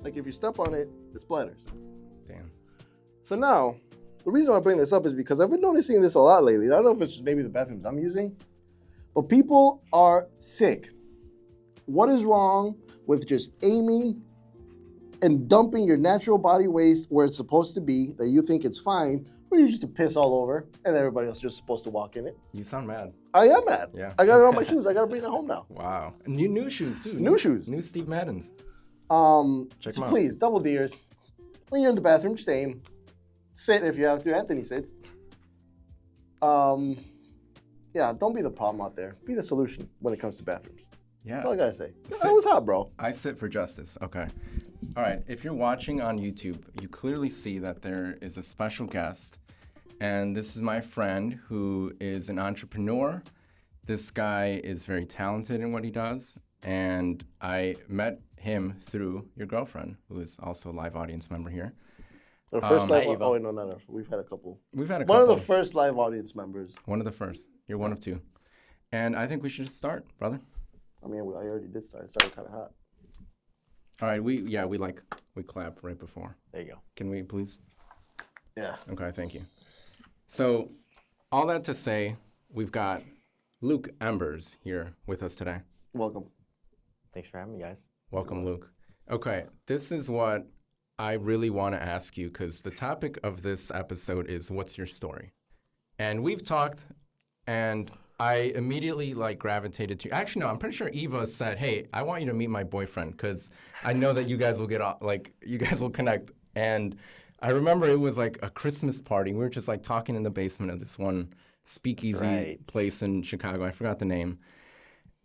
Like if you step on it, it splatters. Damn. So now, the reason I bring this up is because I've been noticing this a lot lately. I don't know if it's just maybe the bathrooms I'm using, but people are sick. What is wrong with just aiming and dumping your natural body waste where it's supposed to be, that you think it's fine, or you just to piss all over and everybody else is just supposed to walk in it? You sound mad. I am mad. Yeah. I got it on my shoes. I got to bring it home now. Wow. And new shoes, too. New shoes. New Steve Maddens. Check So them out. please, double D-ers. When you're in the bathroom, just aim. Sit if you have to. Anthony sits. Yeah, don't be the problem out there. Be the solution when it comes to bathrooms. Yeah. That's all I gotta say. That was hot, bro. I sit for justice. Okay. All right. If you're watching on YouTube, you clearly see that there is a special guest. And this is my friend who is an entrepreneur. This guy is very talented in what he does. And I met him through your girlfriend, who is also a live audience member here. The first live audience. Oh, wait, no. We've had a couple. We've had a couple. One of the first live audience members. One of the first. You're one of two. And I think we should start, brother. I mean, I already did start. It started kind of hot. All right. We clap right before. There you go. Can we please? Yeah. Okay, thank you. So, all that to say, we've got Luke Embers here with us today. Welcome. Thanks for having me, guys. Welcome, Luke. Okay, this is what I really want to ask you, because the topic of this episode is what's your story? And we've talked, and I immediately gravitated to. Actually, no, I'm pretty sure Eva said, "Hey, I want you to meet my boyfriend because I know that you guys will you guys will connect." And I remember it was like a Christmas party. We were just talking in the basement of this one speakeasy place in Chicago. I forgot the name.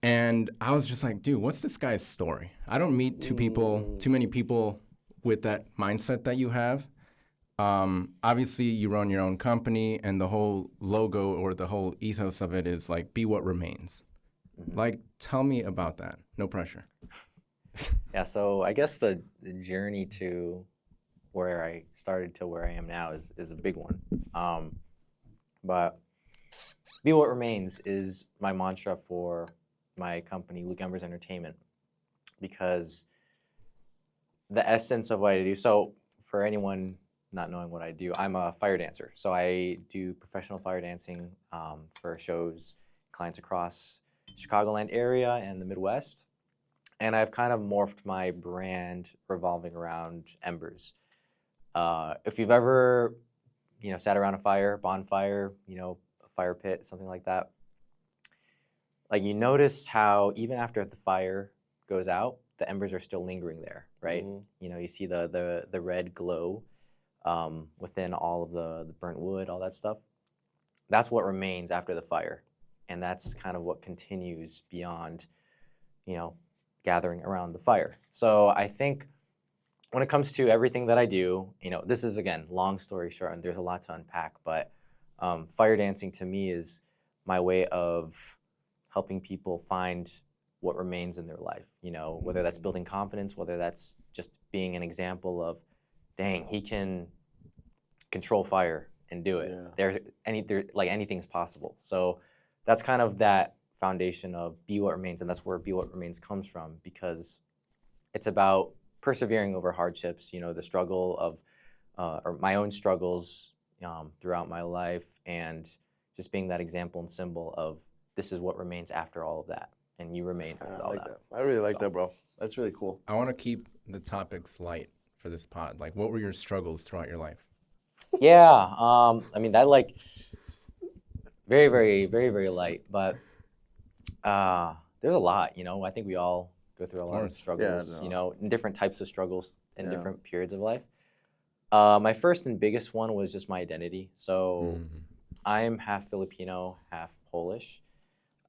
And I was just like, dude, what's this guy's story? I don't meet too many people with that mindset that you have. Obviously, you run your own company, and the whole logo or the whole ethos of it is be what remains. Mm-hmm. Tell me about that. No pressure. Yeah, so I guess the journey to where I started to where I am now is a big one. But be what remains is my mantra for my company, Luke Embers Entertainment, because the essence of what I do. So for anyone not knowing what I do, I'm a fire dancer. So I do professional fire dancing for shows, clients across Chicagoland area and the Midwest. And I've kind of morphed my brand revolving around embers. If you've ever, sat around a bonfire, a fire pit, something like that, you notice how even after the fire goes out, the embers are still lingering there, right? Mm-hmm. You see the red glow within all of the burnt wood, all that stuff. That's what remains after the fire. And that's kind of what continues beyond, gathering around the fire. So I think when it comes to everything that I do, this is, again, long story short, and there's a lot to unpack, but fire dancing to me is my way of helping people find what remains in their life, whether that's building confidence, whether that's just being an example of, dang, he can control fire and do it. Yeah. Anything's possible. So that's kind of that foundation of be what remains, and that's where be what remains comes from, because it's about persevering over hardships, the struggle of, or my own struggles throughout my life, and just being that example and symbol of this is what remains after all of that, and you remain after all that. I really like that, bro. That's really cool. I want to keep the topics light for this pod. What were your struggles throughout your life? Yeah, that very, very, very, very light, but there's a lot, I think we all go through a lot of struggles, in different types of struggles in different periods of life. My first and biggest one was just my identity. So I'm half Filipino, half Polish.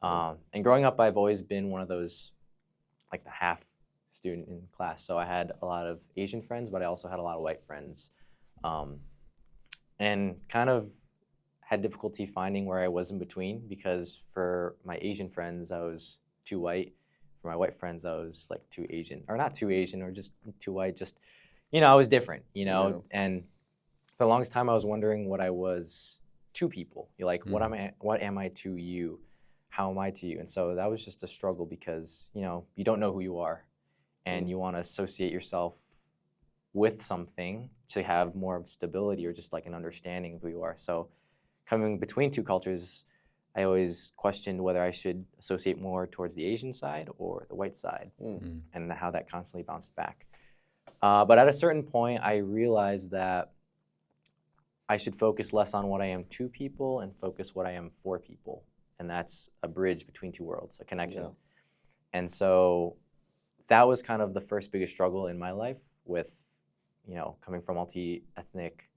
And growing up, I've always been one of those, the half student in class. So I had a lot of Asian friends, but I also had a lot of white friends. And kind of had difficulty finding where I was in between, because for my Asian friends, I was too white. For my white friends, I was too Asian, or not too Asian, or just too white. Just, I was different, Yeah. And for the longest time, I was wondering what I was to people. What am I to you? How am I to you? And so that was just a struggle, because, you don't know who you are, and you want to associate yourself with something to have more of stability or just like an understanding of who you are. So coming between two cultures, I always questioned whether I should associate more towards the Asian side or the white side, and how that constantly bounced back. But at a certain point, I realized that I should focus less on what I am to people and focus what I am for people. And that's a bridge between two worlds, a connection. Yeah. And so that was kind of the first biggest struggle in my life with, coming from multi-ethnic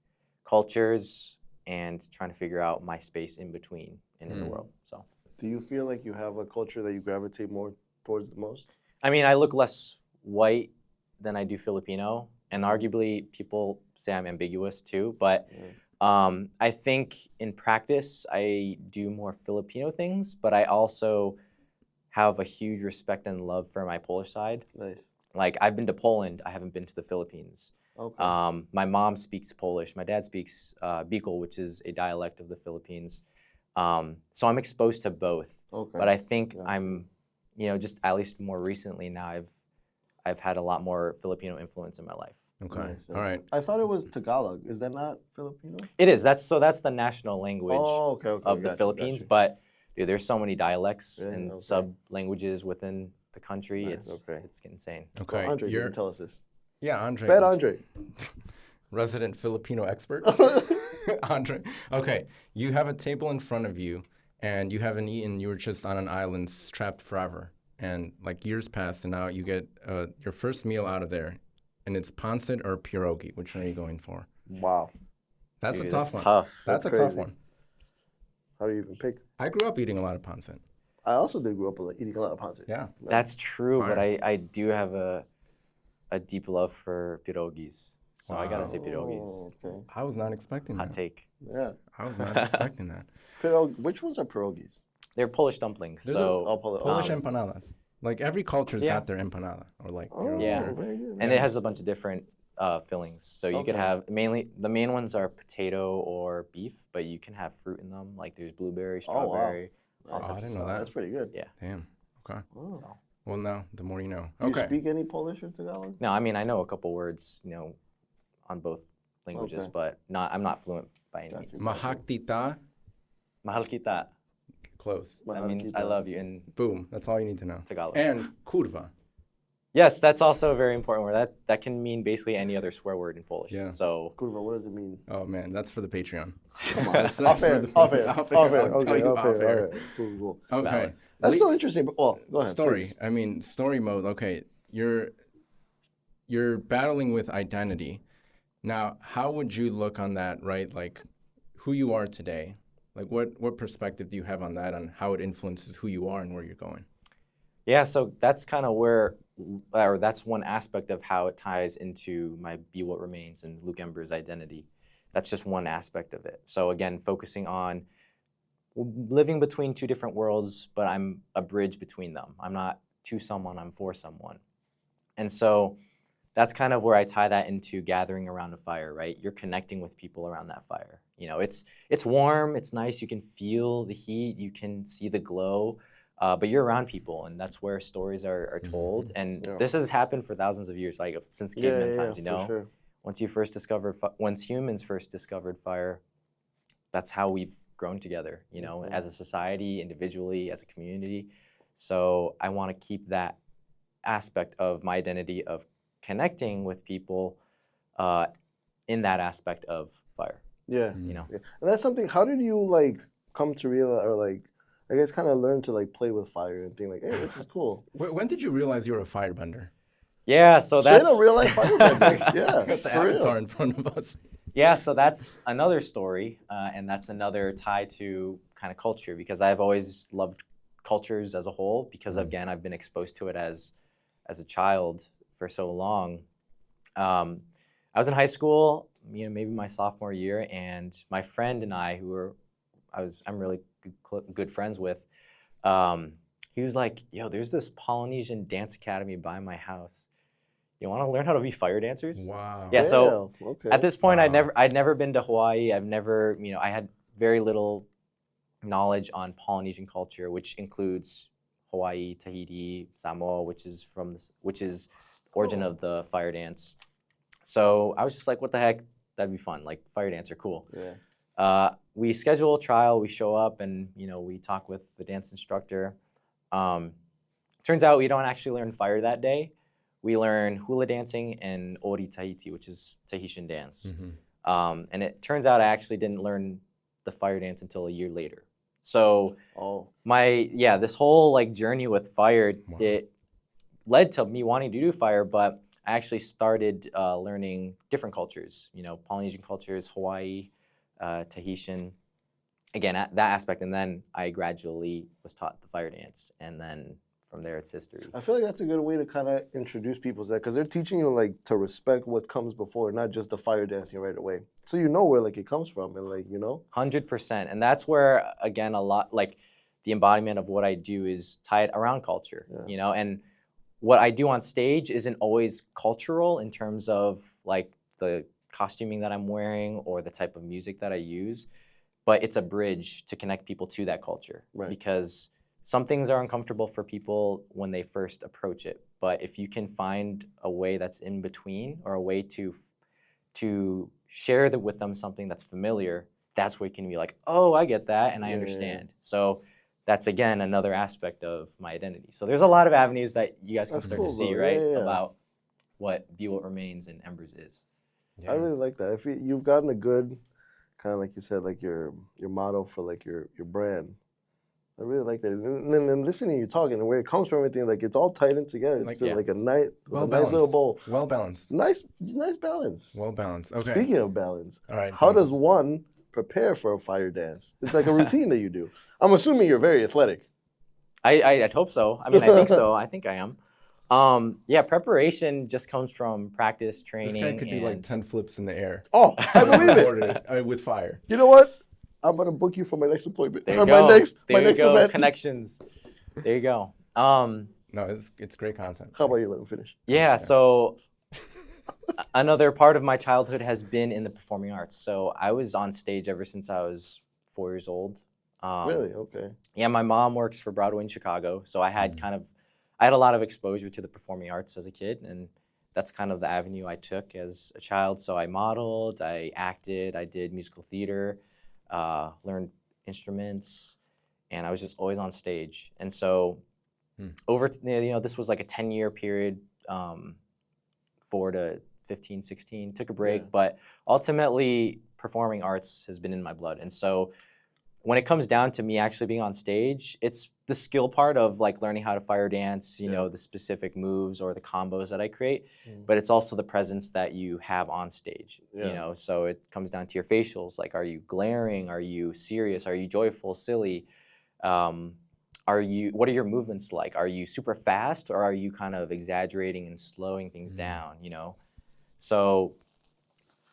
cultures and trying to figure out my space in between and in the world. So, do you feel like you have a culture that you gravitate more towards the most? I mean, I look less white than I do Filipino, and arguably people say I'm ambiguous too, but I think in practice I do more Filipino things, but I also have a huge respect and love for my Polish side. Nice. Like, I've been to Poland, I haven't been to the Philippines. Okay. My mom speaks Polish. My dad speaks Bicol, which is a dialect of the Philippines. So I'm exposed to both. Okay. But I think I'm, just at least more recently now, I've had a lot more Filipino influence in my life. Okay. Nice. All right. I thought it was Tagalog. Is that not Filipino? It is. That's the national language Okay. of the Gotcha, Philippines. gotcha. But dude, there's so many dialects Yeah, and okay. sub-languages within the country. Nice, It's insane. Okay. Well, Andre, you can tell us this. Yeah, Andre. Bet Andre. Resident Filipino expert. Andre. Okay. You have a table in front of you, and you haven't eaten. You were just on an island, trapped forever. And like years pass, and now you get your first meal out of there, and it's pancit or pierogi. Which one are you going for? Wow. That's Dude, a tough that's one. tough. That's a That's tough crazy. one. How do you even pick? I grew up eating a lot of pancit. I also did grow up eating a lot of pancit. Yeah. That's true, but Fire. I do have a deep love for pierogis. So I gotta say pierogis. Oh, okay. I was not expecting Hot that. take. Yeah. I was not expecting that. Which ones are pierogies? They're Polish dumplings. There's So Polish empanadas. Like every culture's Yeah. got their empanada or like. Oh, Yeah. very good. and it has a bunch of different fillings. So you could Okay. have the main ones are potato or beef, but you can have fruit in them. Like there's blueberry, Oh, wow. strawberry. all Oh, types I of didn't stuff. know that. That's pretty good. Yeah. Damn. Okay. Oh. So. Well, now the more you know. Do you Okay. speak any Polish or Tagalog? No, I mean I know a couple words, on both languages, Okay. but I'm not fluent by any Gotcha. means. Mahaktita. Mahal kita. Close. That means I love you in Boom. That's all you need to know. Tagalog. And kurva. Yes, that's also a very important word. That can mean basically any other swear word in Polish. Yeah. So Kurwa, what does it mean? Oh man, that's for the Patreon. Come on. That's Off air. for the- Off air. off Off air. air. I'll tell Okay. you Off off air. air. All right. Cool. Okay. Valid. That's so interesting. Well, go ahead. Story. please. I mean, story mode. Okay, you're battling with identity. Now, how would you look on that, right? Like, who you are today. Like, what perspective do you have on that, on how it influences who you are and where you're going? yeah, so that's kind of that's one aspect of how it ties into my Be What Remains and Luke Embers' identity. That's just one aspect of it. So again, focusing on living between two different worlds, but I'm a bridge between them. I'm not to someone, I'm for someone. And so that's kind of where I tie that into gathering around a fire, right? You're connecting with people around that fire. It's warm, it's nice, you can feel the heat, you can see the glow, but you're around people, and that's where stories are told. And Yeah. this has happened for thousands of years, like since caveman times, for sure. Once humans first discovered fire, that's how we've grown together, as a society, individually, as a community. So I want to keep that aspect of my identity of connecting with people in that aspect of fire. Yeah. Yeah. And that's something. How did you come to realize, or I guess kind of learn to play with fire and think hey, this is cool. When did you realize you were a firebender? Yeah, so Straight that's up real life firebender. Yeah. Got the for real. avatar in front of us. yeah, so that's another story, and that's another tie to kind of culture, because I've always loved cultures as a whole, because again I've been exposed to it as a child for so long. I was in high school, maybe my sophomore year, and my friend and I, I'm really good friends with, he was like, "Yo, there's this Polynesian dance academy by my house. You want to learn how to be fire dancers?" Wow. Yeah. So okay. at this point, Wow. I'd never been to Hawaii. I've never, I had very little knowledge on Polynesian culture, which includes Hawaii, Tahiti, Samoa, which is origin of the fire dance. So I was just like, what the heck? That'd be fun. Like fire dancer, cool. Yeah. We schedule a trial. We show up and we talk with the dance instructor. Turns out we don't actually learn fire that day. We learn hula dancing and ori Tahiti, which is Tahitian dance. And it turns out I actually didn't learn the fire dance until a year later. So this whole like journey with fire, it led to me wanting to do fire, but I actually started learning different cultures, Polynesian cultures, Hawaii, Tahitian, again, that aspect. And then I gradually was taught the fire dance. And then from there, it's history. I feel like that's a good way to kind of introduce people to that, because they're teaching you like to respect what comes before, not just the fire dancing right away. So you know where like it comes from and like, 100%. And that's where, again, a lot like the embodiment of what I do is tied around culture, and what I do on stage isn't always cultural in terms of like the costuming that I'm wearing or the type of music that I use, but it's a bridge to connect people to that culture. Right. Because some things are uncomfortable for people when they first approach it, but if you can find a way that's in between or a way to share with them something that's familiar, that's where you can be like, oh, I get that and I understand. So that's, again, another aspect of my identity. So there's a lot of avenues that you guys can start to see, right, about what Be What Remains and Embers is. Yeah. I really like that. If you've gotten a good, kind of like you said, like your motto for like your brand. I really like that. And then listening to you talking and where it comes from, everything, like it's all tied in together. It's like a nice little bowl. Well balanced. Nice balance. Well balanced. Okay. Speaking of balance, all right. How does one prepare for a fire dance? It's like a routine that you do. I'm assuming you're very athletic. I'd hope so. I mean, I think so. I think I am. Preparation just comes from practice, training. This guy could do like 10 flips in the air. Oh, I believe it. With fire. You know what? I'm gonna book you for my next appointment. There you go. My next event. Connections. There you go. No, it's great content. How about you let him finish? Yeah. So another part of my childhood has been in the performing arts. So I was on stage ever since I was 4 years old. Really? Okay. Yeah, my mom works for Broadway in Chicago, so I had I had a lot of exposure to the performing arts as a kid, and that's kind of the avenue I took as a child. So I modeled, I acted, I did musical theater, learned instruments, and I was just always on stage. And so this was like a 10-year period, 4 to 15, 16, took a break, but ultimately performing arts has been in my blood. And so when it comes down to me actually being on stage, it's the skill part of like learning how to fire dance, the specific moves or the combos that I create, but it's also the presence that you have on stage, so it comes down to your facials. Like, are you glaring? Are you serious? Are you joyful, silly? What are your movements like? Are you super fast or are you kind of exaggerating and slowing things down, So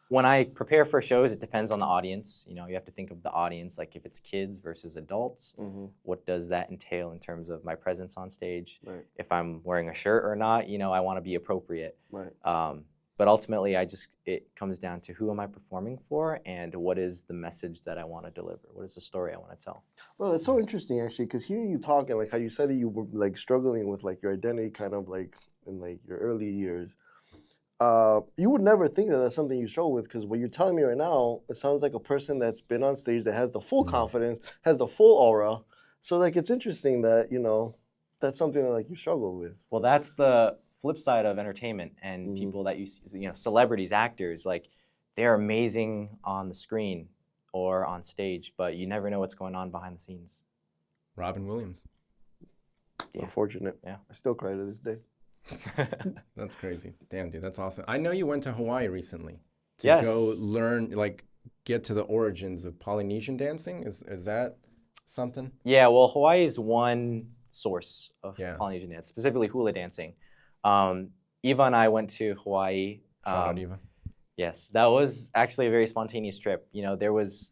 when I prepare for shows, it depends on the audience. You have to think of the audience, like if it's kids versus adults, what does that entail in terms of my presence on stage? Right. If I'm wearing a shirt or not, I want to be appropriate. Right. But ultimately, it comes down to who am I performing for and what is the message that I want to deliver? What is the story I want to tell? Well, it's so interesting actually, because hearing you talk and like how you said you were like struggling with like your identity kind of like in like your early years. You would never think that that's something you struggle with, because what you're telling me right now, it sounds like a person that's been on stage, that has the full confidence, has the full aura. So like it's interesting that, that's something that like you struggle with. Well, that's the flip side of entertainment and people that you see, celebrities, actors, like they're amazing on the screen or on stage, but you never know what's going on behind the scenes. Robin Williams. Yeah. Unfortunate. Yeah. I still cry to this day. That's crazy. Damn, dude, that's awesome. I know you went to Hawaii recently to go learn, like, get to the origins of Polynesian dancing. Is that something? Yeah, well, Hawaii is one source of Polynesian dance, specifically hula dancing. Eva and I went to Hawaii. Shout out Eva. Yes, that was actually a very spontaneous trip. It was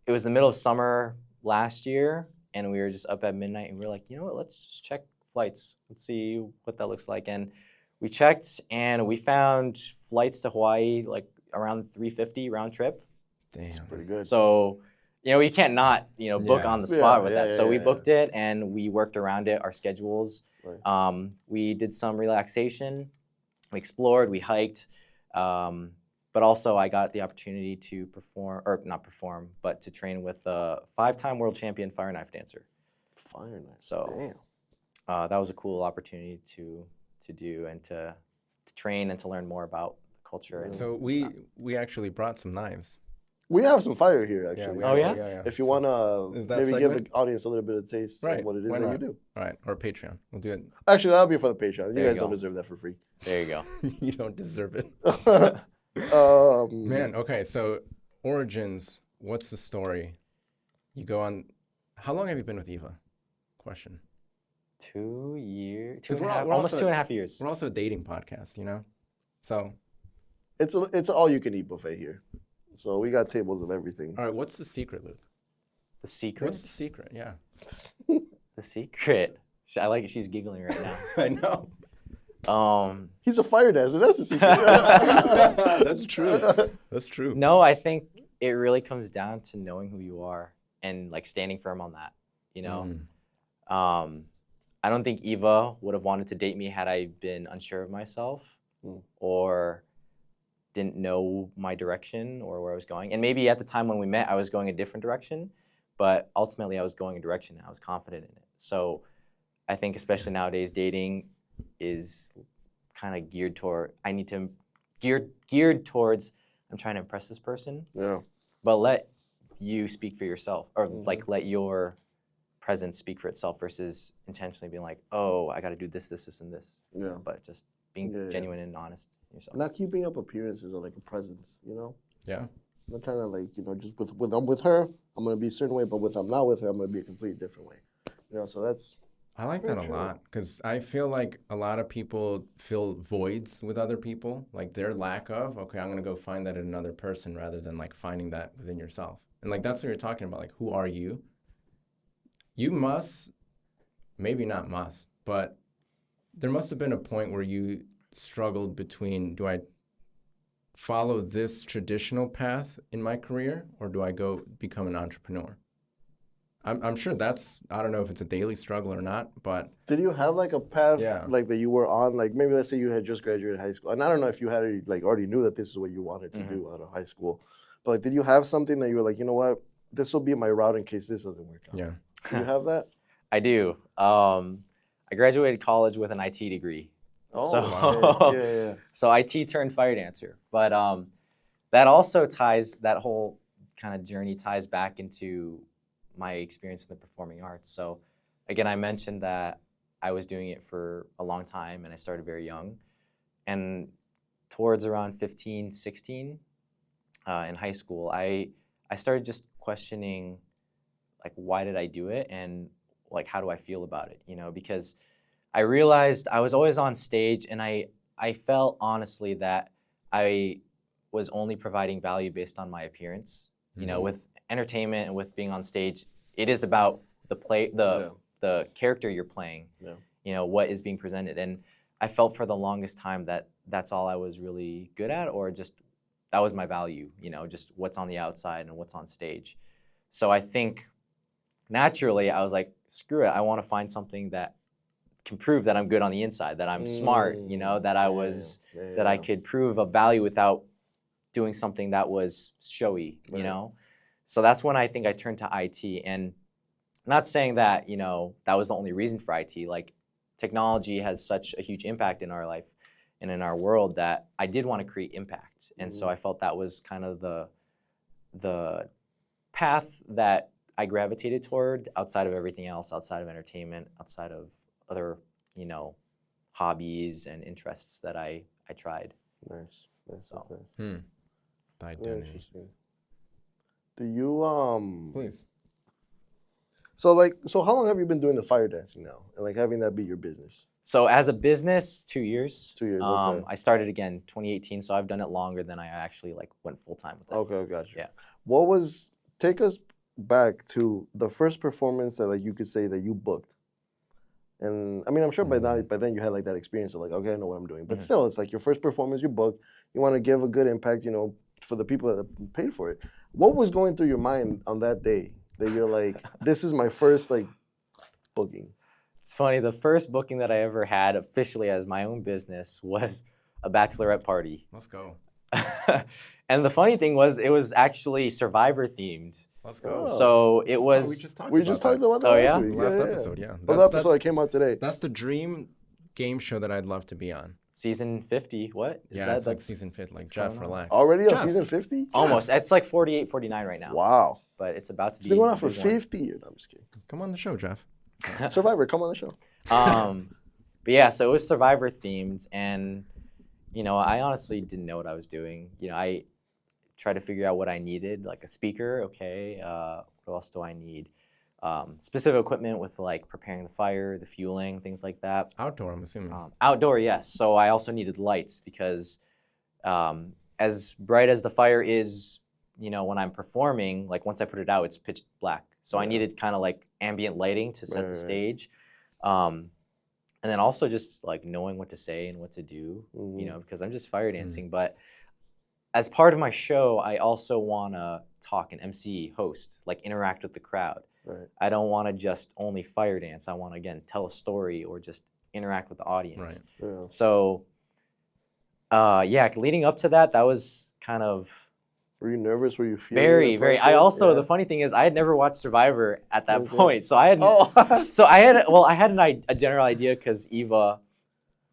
the middle of summer last year, and we were just up at midnight, and we were like, you know what, let's just check flights. Let's see what that looks like. And we checked and we found flights to Hawaii like around $350 round trip. Damn. That's pretty good. So, you can't not, book on the spot with that. So we booked it and we worked around it, our schedules. Right. We did some relaxation. We explored, we hiked. But also I got the opportunity to perform, or not perform, but to train with a 5-time world champion fire knife dancer. Fire knife. So Damn. that was a cool opportunity to do and to train and to learn more about the culture. And So we actually brought some knives. We have some fire here, actually. we Oh, actually- yeah? If you want to Is that maybe give the segment? audience a little bit of taste Right. of what it is Why that you not? do. All right, or Patreon. We'll do it. Actually, that'll be for the Patreon. There You you guys don't go. deserve that for free. there you go. You don't deserve it. Man, Man, okay, so origins, what's the story? You go on, how long have you been with Eva? Question. 2 years, 'Cause we're al- we're almost also- 2.5 years. We're also a dating podcast, you know? So, it's an all-you-can-eat buffet here. So we got tables of everything. all right, what's the secret, Luke? The secret? What's the secret? Yeah. The secret. I like it. She's giggling right now. I know. He's a fire dancer. That's the secret. That's true. That's true. No, I think it really comes down to knowing who you are and like standing firm on that, you know? I don't think Eva would have wanted to date me had I been unsure of myself or didn't know my direction or where I was going. And maybe at the time when we met, I was going a different direction, but ultimately I was going a direction and I was confident in it. So I think especially nowadays, dating is kind of geared toward, geared towards, I'm trying to impress this person, Yeah. but let you speak for yourself, or like let your presence speak for itself versus intentionally being like, oh, I got to do this, this, this, and this. Yeah. But just being genuine and honest in yourself. Not keeping up appearances or like a presence, you know? Yeah. Not trying to like, you know, just with I'm with her, I'm gonna be a certain way, but with I'm not with her, I'm gonna be a completely different way. You know, so that's I like that a lot because I feel like a lot of people fill voids with other people, like their lack of, okay, I'm going to go find that in another person rather than like finding that within yourself. And like that's what you're talking about, like who are you? You must, maybe not must, but there must have been a point where you struggled between, do I follow this traditional path in my career or do I go become an entrepreneur? I'm sure that's, I don't know if it's a daily struggle or not, but. Did you have like a path Yeah. like that you were on? Like maybe let's say you had just graduated high school. And I don't know if you had like already knew that this is what you wanted to do out of high school. But like, did you have something that you were like, you know what, this will be my route in case this doesn't work out? Yeah. Do you have that? I do. I graduated college with an IT degree. Oh, So- yeah. So IT turned fire dancer. But that also ties, that whole kind of journey ties back into my experience in the performing arts. So again, I mentioned that I was doing it for a long time and I started very young. And towards around 15, 16 in high school, I started just questioning like, why did I do it? And like, how do I feel about it? You know, because I realized I was always on stage and I felt honestly that I was only providing value based on my appearance. You know, with entertainment and with being on stage, it is about the character you're playing. Yeah. You know, what is being presented. And I felt for the longest time that that's all I was really good at, or just that was my value, you know, just what's on the outside and what's on stage. So I think naturally I was like, screw it, I want to find something that can prove that I'm good on the inside, that I'm smart, you know, that I was, that I could prove a value without doing something that was showy, you know? So that's when I think I turned to IT. And not saying that, you know, that was the only reason for IT. Like, technology has such a huge impact in our life and in our world that I did want to create impact. And so I felt that was kind of the path that I gravitated toward outside of everything else, outside of entertainment, outside of other, you know, hobbies and interests that I tried. Nice. That's So. nice. The Very identity. interesting. Do you Please. So how long have you been doing the fire dancing now, and like having that be your business? So as a business, 2 years. 2 years. Okay. I started again 2018, so I've done it longer than I actually like went full time with it. Okay, gotcha. Yeah. Take us back to the first performance that like you could say that you booked. And I mean, I'm sure by then you had like that experience of like, okay, I know what I'm doing. But still, it's like your first performance you booked. You want to give a good impact, you know, for the people that paid for it. What was going through your mind on that day that you're like, this is my first like booking? It's funny, the first booking that I ever had officially as my own business was a bachelorette party. Let's go. And the funny thing was, it was actually Survivor themed. Let's go. Oh. So it was. We just talked about that Oh, last yeah? week. The last episode, yeah. The episode that came out today. That's the dream game show that I'd love to be on. Season 50. What? It's like season 50. Like, Jeff, relax. Already on Jeff. season 50? Almost. It's like 48, 49 right now. Wow. But it's about to be. It's been going on for a big one. 50 years. No, I'm just kidding. Come on the show, Jeff. Survivor, come on the show. But yeah, so it was Survivor themed, and I honestly didn't know what I was doing. I tried to figure out what I needed, like a speaker. Okay, what else do I need? Specific equipment with like preparing the fire, the fueling, things like that. Outdoor, I'm assuming. Outdoor, yes. So I also needed lights because as bright as the fire is, when I'm performing, like once I put it out, it's pitch black. So I needed kind of like ambient lighting to set the stage. And then also just like knowing what to say and what to do, because I'm just fire dancing. But as part of my show, I also want to talk and MC, host, like interact with the crowd. Right. I don't want to just only fire dance. I want to, again, tell a story or just interact with the audience. Right. Yeah. So, leading up to that, that was kind of... Were you nervous? Were you feeling Very, very. I also, the funny thing is, I had never watched Survivor at that point. So I had, I had a general idea because Eva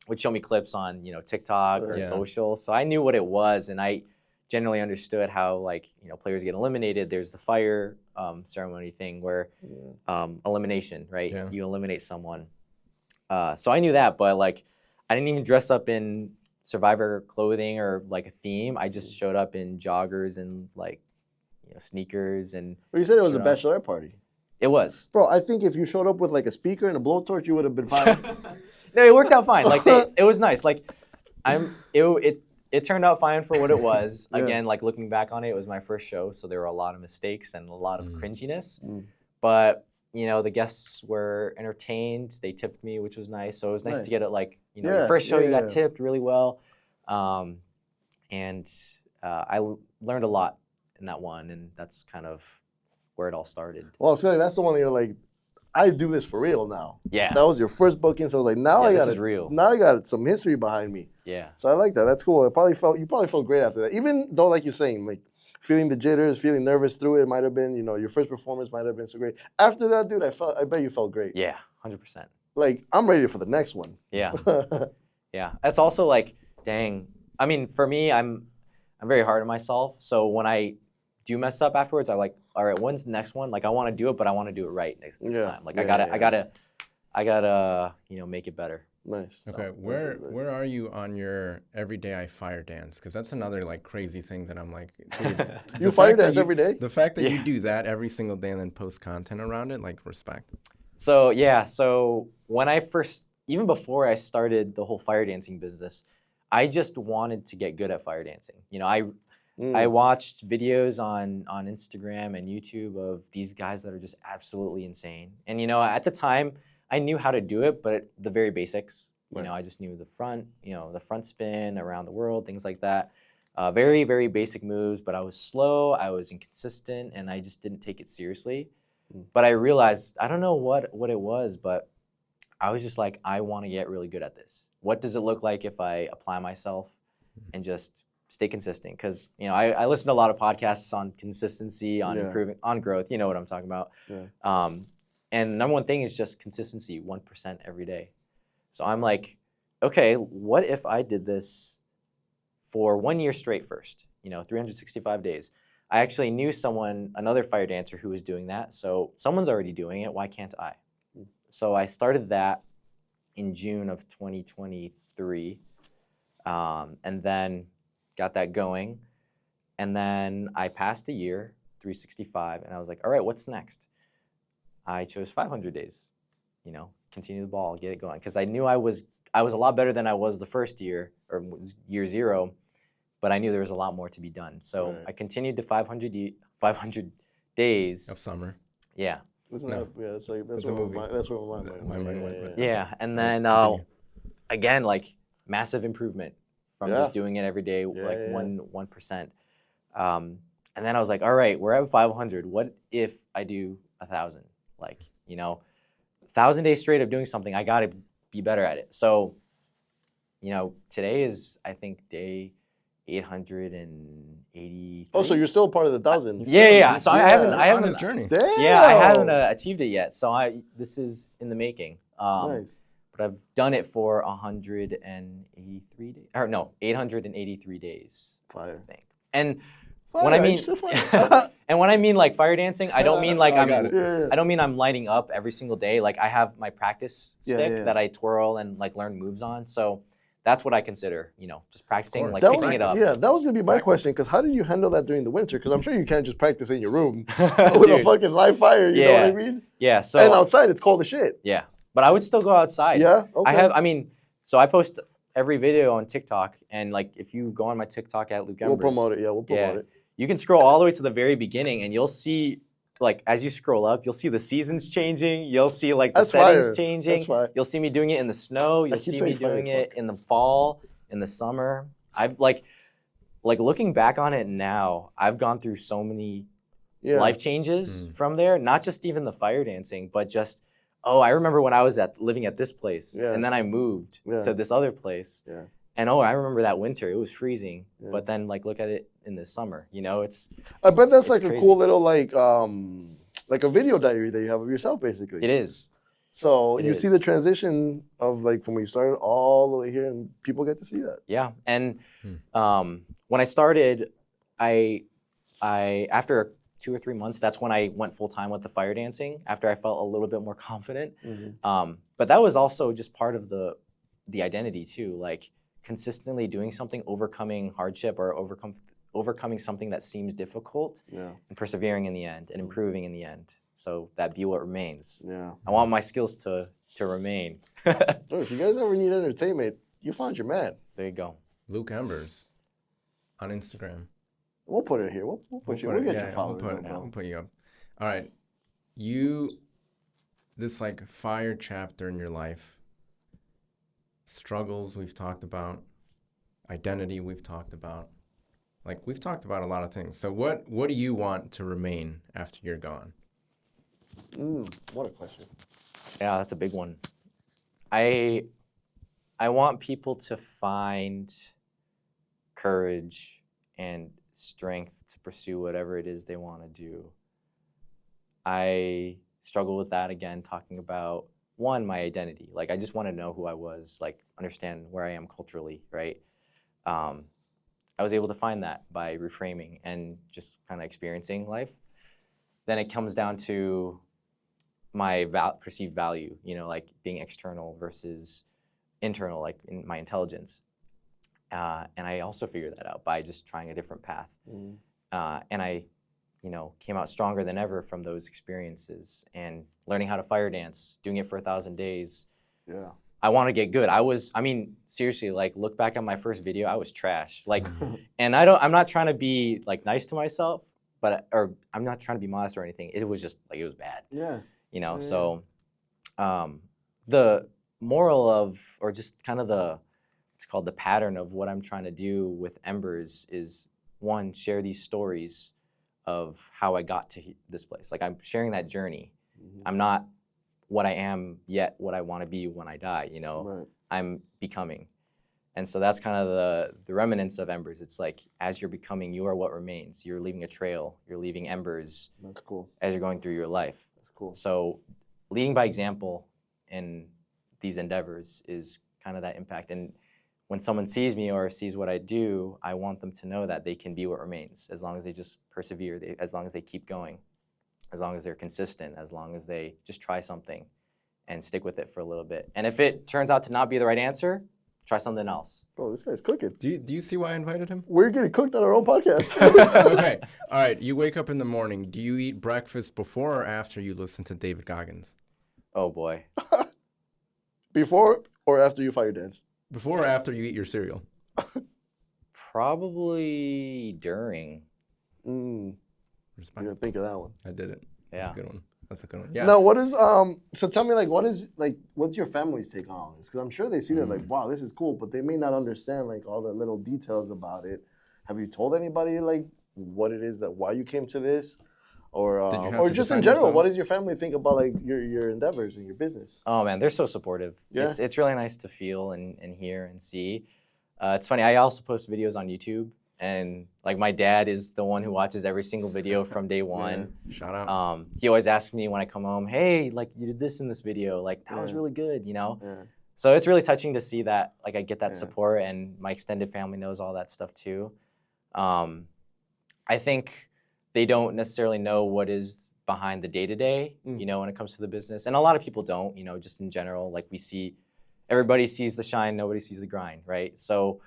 would show me clips on, TikTok or social. So I knew what it was, and I generally understood how, like, players get eliminated. There's the fire ceremony thing where elimination, right? Yeah. You eliminate someone. So I knew that, but like, I didn't even dress up in Survivor clothing or like a theme. I just showed up in joggers and like, sneakers and. Well, you said it was a bachelorette party. It was. Bro, I think if you showed up with like a speaker and a blowtorch, you would have been fine. No, it worked out fine. Like it was nice. Like it turned out fine for what it was. Again, like looking back on it, it was my first show, so there were a lot of mistakes and a lot of cringiness. But the guests were entertained. They tipped me, which was nice. So it was nice to get it like your first show, you got tipped really well, and I learned a lot in that one, and that's kind of where it all started. Well, I feel like that's the one that you're like, I do this for real now. Yeah. That was your first booking, so I was like, now I got this is real. Now I got some history behind me. Yeah. So I like that. That's cool. You probably felt great after that. Even though, like you're saying, like feeling the jitters, feeling nervous through it might have been, your first performance might have been so great. After that, dude, I bet you felt great. Yeah, 100%. Like, I'm ready for the next one. Yeah. Yeah. That's also like, dang. I mean, for me, I'm very hard on myself. So when I do mess up afterwards, I'm like, all right, when's the next one? Like, I want to do it, but I want to do it right next time. Like, I gotta, make it better. Nice. Okay, where are you on your everyday I fire dance? Because that's another like crazy thing that I'm like, dude, you fire dance every day? The fact that you do that every single day and then post content around it, like, respect. So when I first, even before I started the whole fire dancing business, I just wanted to get good at fire dancing. I watched videos on Instagram and YouTube of these guys that are just absolutely insane. And, at the time, I knew how to do it, but the very basics. I just knew the front spin around the world, things like that. Very, very basic moves, but I was slow, I was inconsistent, and I just didn't take it seriously. But I realized, I don't know what it was, but I was just like, I want to get really good at this. What does it look like if I apply myself and just stay consistent? Because I listen to a lot of podcasts on consistency, on improving, on growth. You know what I'm talking about. Yeah. And the number one thing is just consistency, 1% every day. So I'm like, okay, what if I did this for 1 year straight first? 365 days. I actually knew another fire dancer who was doing that. So someone's already doing it. Why can't I? So I started that in June of 2023, and then got that going. And then I passed a year, 365, and I was like, all right, what's next? I chose 500 days, continue the ball, get it going. Because I knew I was a lot better than I was the first year, or year zero, but I knew there was a lot more to be done. So I continued to 500 days. Of summer. Yeah. That's where my mind went. Yeah, and then again, like massive improvement from just doing it every day, 1%. And then I was like, all right, we're at 500. What if I do 1,000? Like, 1,000 days straight of doing something, I got to be better at it. So, today is, I think, day 883. Oh, so you're still part of the 1,000. Yeah. So I haven't on his journey. Damn. Yeah, I haven't achieved it yet. So this is in the making. Nice. But I've done it for 183 days. Or no, 883 days. Fire. I think. And Fire, when I mean, fire. and when I mean like fire dancing, I don't mean like I got it. I don't mean I'm lighting up every single day. Like I have my practice stick that I twirl and like learn moves on. So that's what I consider, just practicing, like picking it up. Yeah, that was gonna be my question. Because how do you handle that during the winter? Because I'm sure you can't just practice in your room with a fucking live fire. You know what I mean? Yeah. So and outside, it's cold as shit. Yeah, but I would still go outside. Yeah. Okay. So I post every video on TikTok, and like if you go on my TikTok at Luke Embers, We'll promote it. Yeah, we'll promote it. You can scroll all the way to the very beginning, and you'll see. Like as you scroll up, you'll see the seasons changing. You'll see like the settings changing. That's fire. You'll see me doing it in the snow. You'll see me doing it in the fall, in the summer. I've like looking back on it now, I've gone through so many life changes from there. Not just even the fire dancing, but just I remember when I was living at this place, and then I moved to this other place. Yeah. And I remember that winter. It was freezing. Yeah. But then like look at it in the summer. It's. I bet that's like crazy. A cool little like a video diary that you have of yourself, basically. It is. So you see the transition of like from when you started all the way here, and people get to see that. Yeah, and when I started, I after 2 or 3 months, that's when I went full time with the fire dancing. After I felt a little bit more confident, but that was also just part of the identity too, like consistently doing something, overcoming hardship or overcoming something that seems difficult, and persevering in the end and improving in the end. So that be what remains. Yeah. I want my skills to remain. If you guys ever need entertainment, you found your man. There you go. Luke Embers on Instagram. We'll put it here. We'll get your followers. We'll put you up. All right. This like fire chapter in your life, struggles we've talked about, identity we've talked about. Like we've talked about a lot of things. So what do you want to remain after you're gone? What a question. Yeah, that's a big one. I want people to find courage and strength to pursue whatever it is they want to do. I struggle with that again, talking about one, my identity. Like I just want to know who I was, like understand where I am culturally, right? I was able to find that by reframing and just kind of experiencing life. Then it comes down to my perceived value, like being external versus internal, like in my intelligence. And I also figured that out by just trying a different path. And I, came out stronger than ever from those experiences and learning how to fire dance, doing it for 1,000 days. Yeah. I want to get good. Seriously, like look back on my first video, I was trash. Like, and I'm not trying to be like nice to myself, or I'm not trying to be modest or anything. It was just like, it was bad. Yeah. So the moral of, or just kind of it's called the pattern of what I'm trying to do with Embers is one, share these stories of how I got to this place. Like I'm sharing that journey. I'm not what I am yet, what I want to be when I die, Right. I'm becoming. And so that's kind of the remnants of Embers. It's like, as you're becoming, you are what remains. You're leaving a trail, you're leaving embers. That's cool. As you're going through your life. That's cool. So leading by example in these endeavors is kind of that impact. And when someone sees me or sees what I do, I want them to know that they can be what remains as long as they just persevere, as long as they keep going, as long as they're consistent, as long as they just try something and stick with it for a little bit. And if it turns out to not be the right answer, try something else. Bro, this guy's cooking. Do you see why I invited him? We're getting cooked on our own podcast. Okay. All right. You wake up in the morning. Do you eat breakfast before or after you listen to David Goggins? Oh, boy. Before or after you fire dance? Before or after you eat your cereal? Probably during. You didn't think of that one. I did it. Yeah. That's a good one. That's a good one. Yeah. Now, what is so tell me, like, what's your family's take on all this? Because I'm sure they see that, like, wow, this is cool, but they may not understand, like, all the little details about it. Have you told anybody, like, what it is why you came to this? Or just in general, what does your family think about, like, your endeavors and your business? Oh, man, they're so supportive. Yeah. It's really nice to feel and hear and see. It's funny. I also post videos on YouTube, and like my dad is the one who watches every single video from day one. Shout out. He always asks me when I come home, "Hey, like you did this in this video. Like that was really good," you know. Yeah. So it's really touching to see that, like I get that Yeah. support, and my extended family knows all that stuff too. I think they don't necessarily know what is behind the day-to-day, you know, when it comes to the business. And a lot of people don't, you know, just in general, like everybody sees the shine, nobody sees the grind, right? So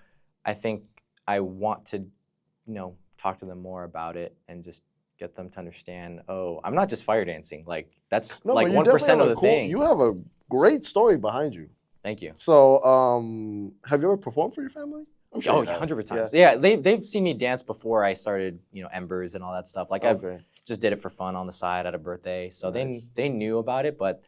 I think I want to, you know, talk to them more about it and just get them to understand, oh, I'm not just fire dancing. Like that's No, like but you 1% of definitely the have thing. You have a great story behind you. Thank you. So, have you ever performed for your family? I'm Oh, you have. 100%. Yeah, they've seen me dance before I started, you know, Embers and all that stuff. Like I've just did it for fun on the side at a birthday. So they knew about it, but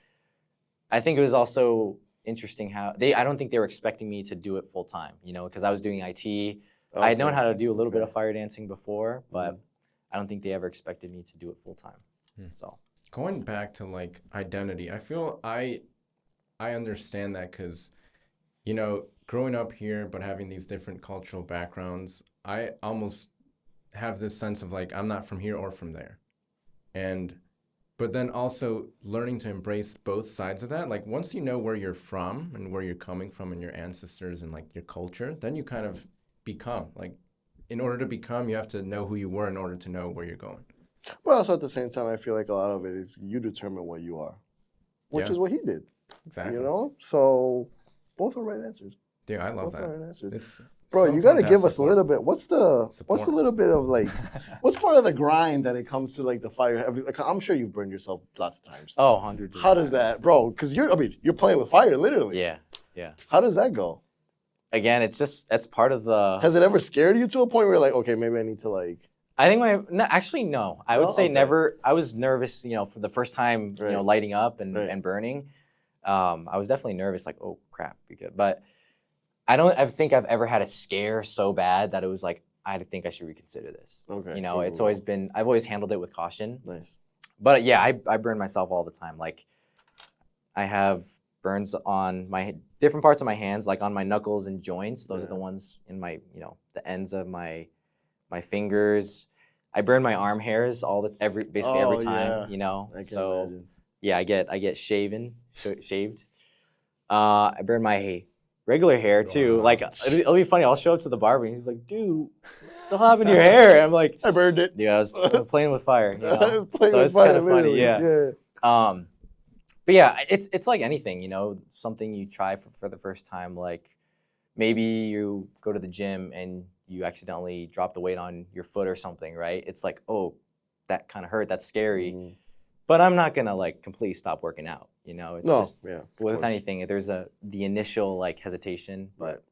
I think it was also interesting how I don't think they were expecting me to do it full time, you know, because I was doing IT. I had known how to do a little bit of fire dancing before, but I don't think they ever expected me to do it full time. So going back to like identity, I feel I understand that because, you know, growing up here but having these different cultural backgrounds, I almost have this sense of like I'm not from here or from there. But then also learning to embrace both sides of that. Like once you know where you're from and where you're coming from and your ancestors and like your culture, then you kind of become. Like in order to become, you have to know who you were in order to know where you're going. But also at the same time, I feel like a lot of it is you determine what you are, which is what he did. Exactly. You know? So both are right answers. Dude, I love Both are right that. answers. It's Bro, so you got to important give have us a little bit. What's a little bit of like, what's part of the grind that it comes to like the fire? Like, I'm sure you've burned yourself lots of times. Oh, hundreds of How times. does that, bro? Because you're playing with fire, literally. Yeah. How does that go? Again, that's part of the. Has it ever scared you to a point where you're like, okay, maybe I need to like? I think actually no. I would say Okay. never. I was nervous, you know, for the first time, you know, lighting up and burning. I was definitely nervous, like, oh crap, but I think I've ever had a scare so bad that it was like I think I should reconsider this. Okay. You know, it's always been. I've always handled it with caution. Nice. But yeah, I burn myself all the time. Like I have burns on my different parts of my hands, like on my knuckles and joints. Those are the ones in my, you know, the ends of my fingers. I burn my arm hairs basically every time, you know. So imagine. yeah, I get shaved. I burn my regular hair too. Like it'll be funny. I'll show up to the barber and he's like, "Dude, what happened to your hair?" And I'm like, I burned it. "Yeah, I was playing with fire." You know? So it's fire, kind of funny, literally. yeah. But yeah, it's like anything, you know, something you try for the first time. Like maybe you go to the gym and you accidentally drop the weight on your foot or something, right? It's like, oh, that kind of hurt. That's scary. But I'm not gonna like completely stop working out. You know, it's just with anything. There's the initial like hesitation, but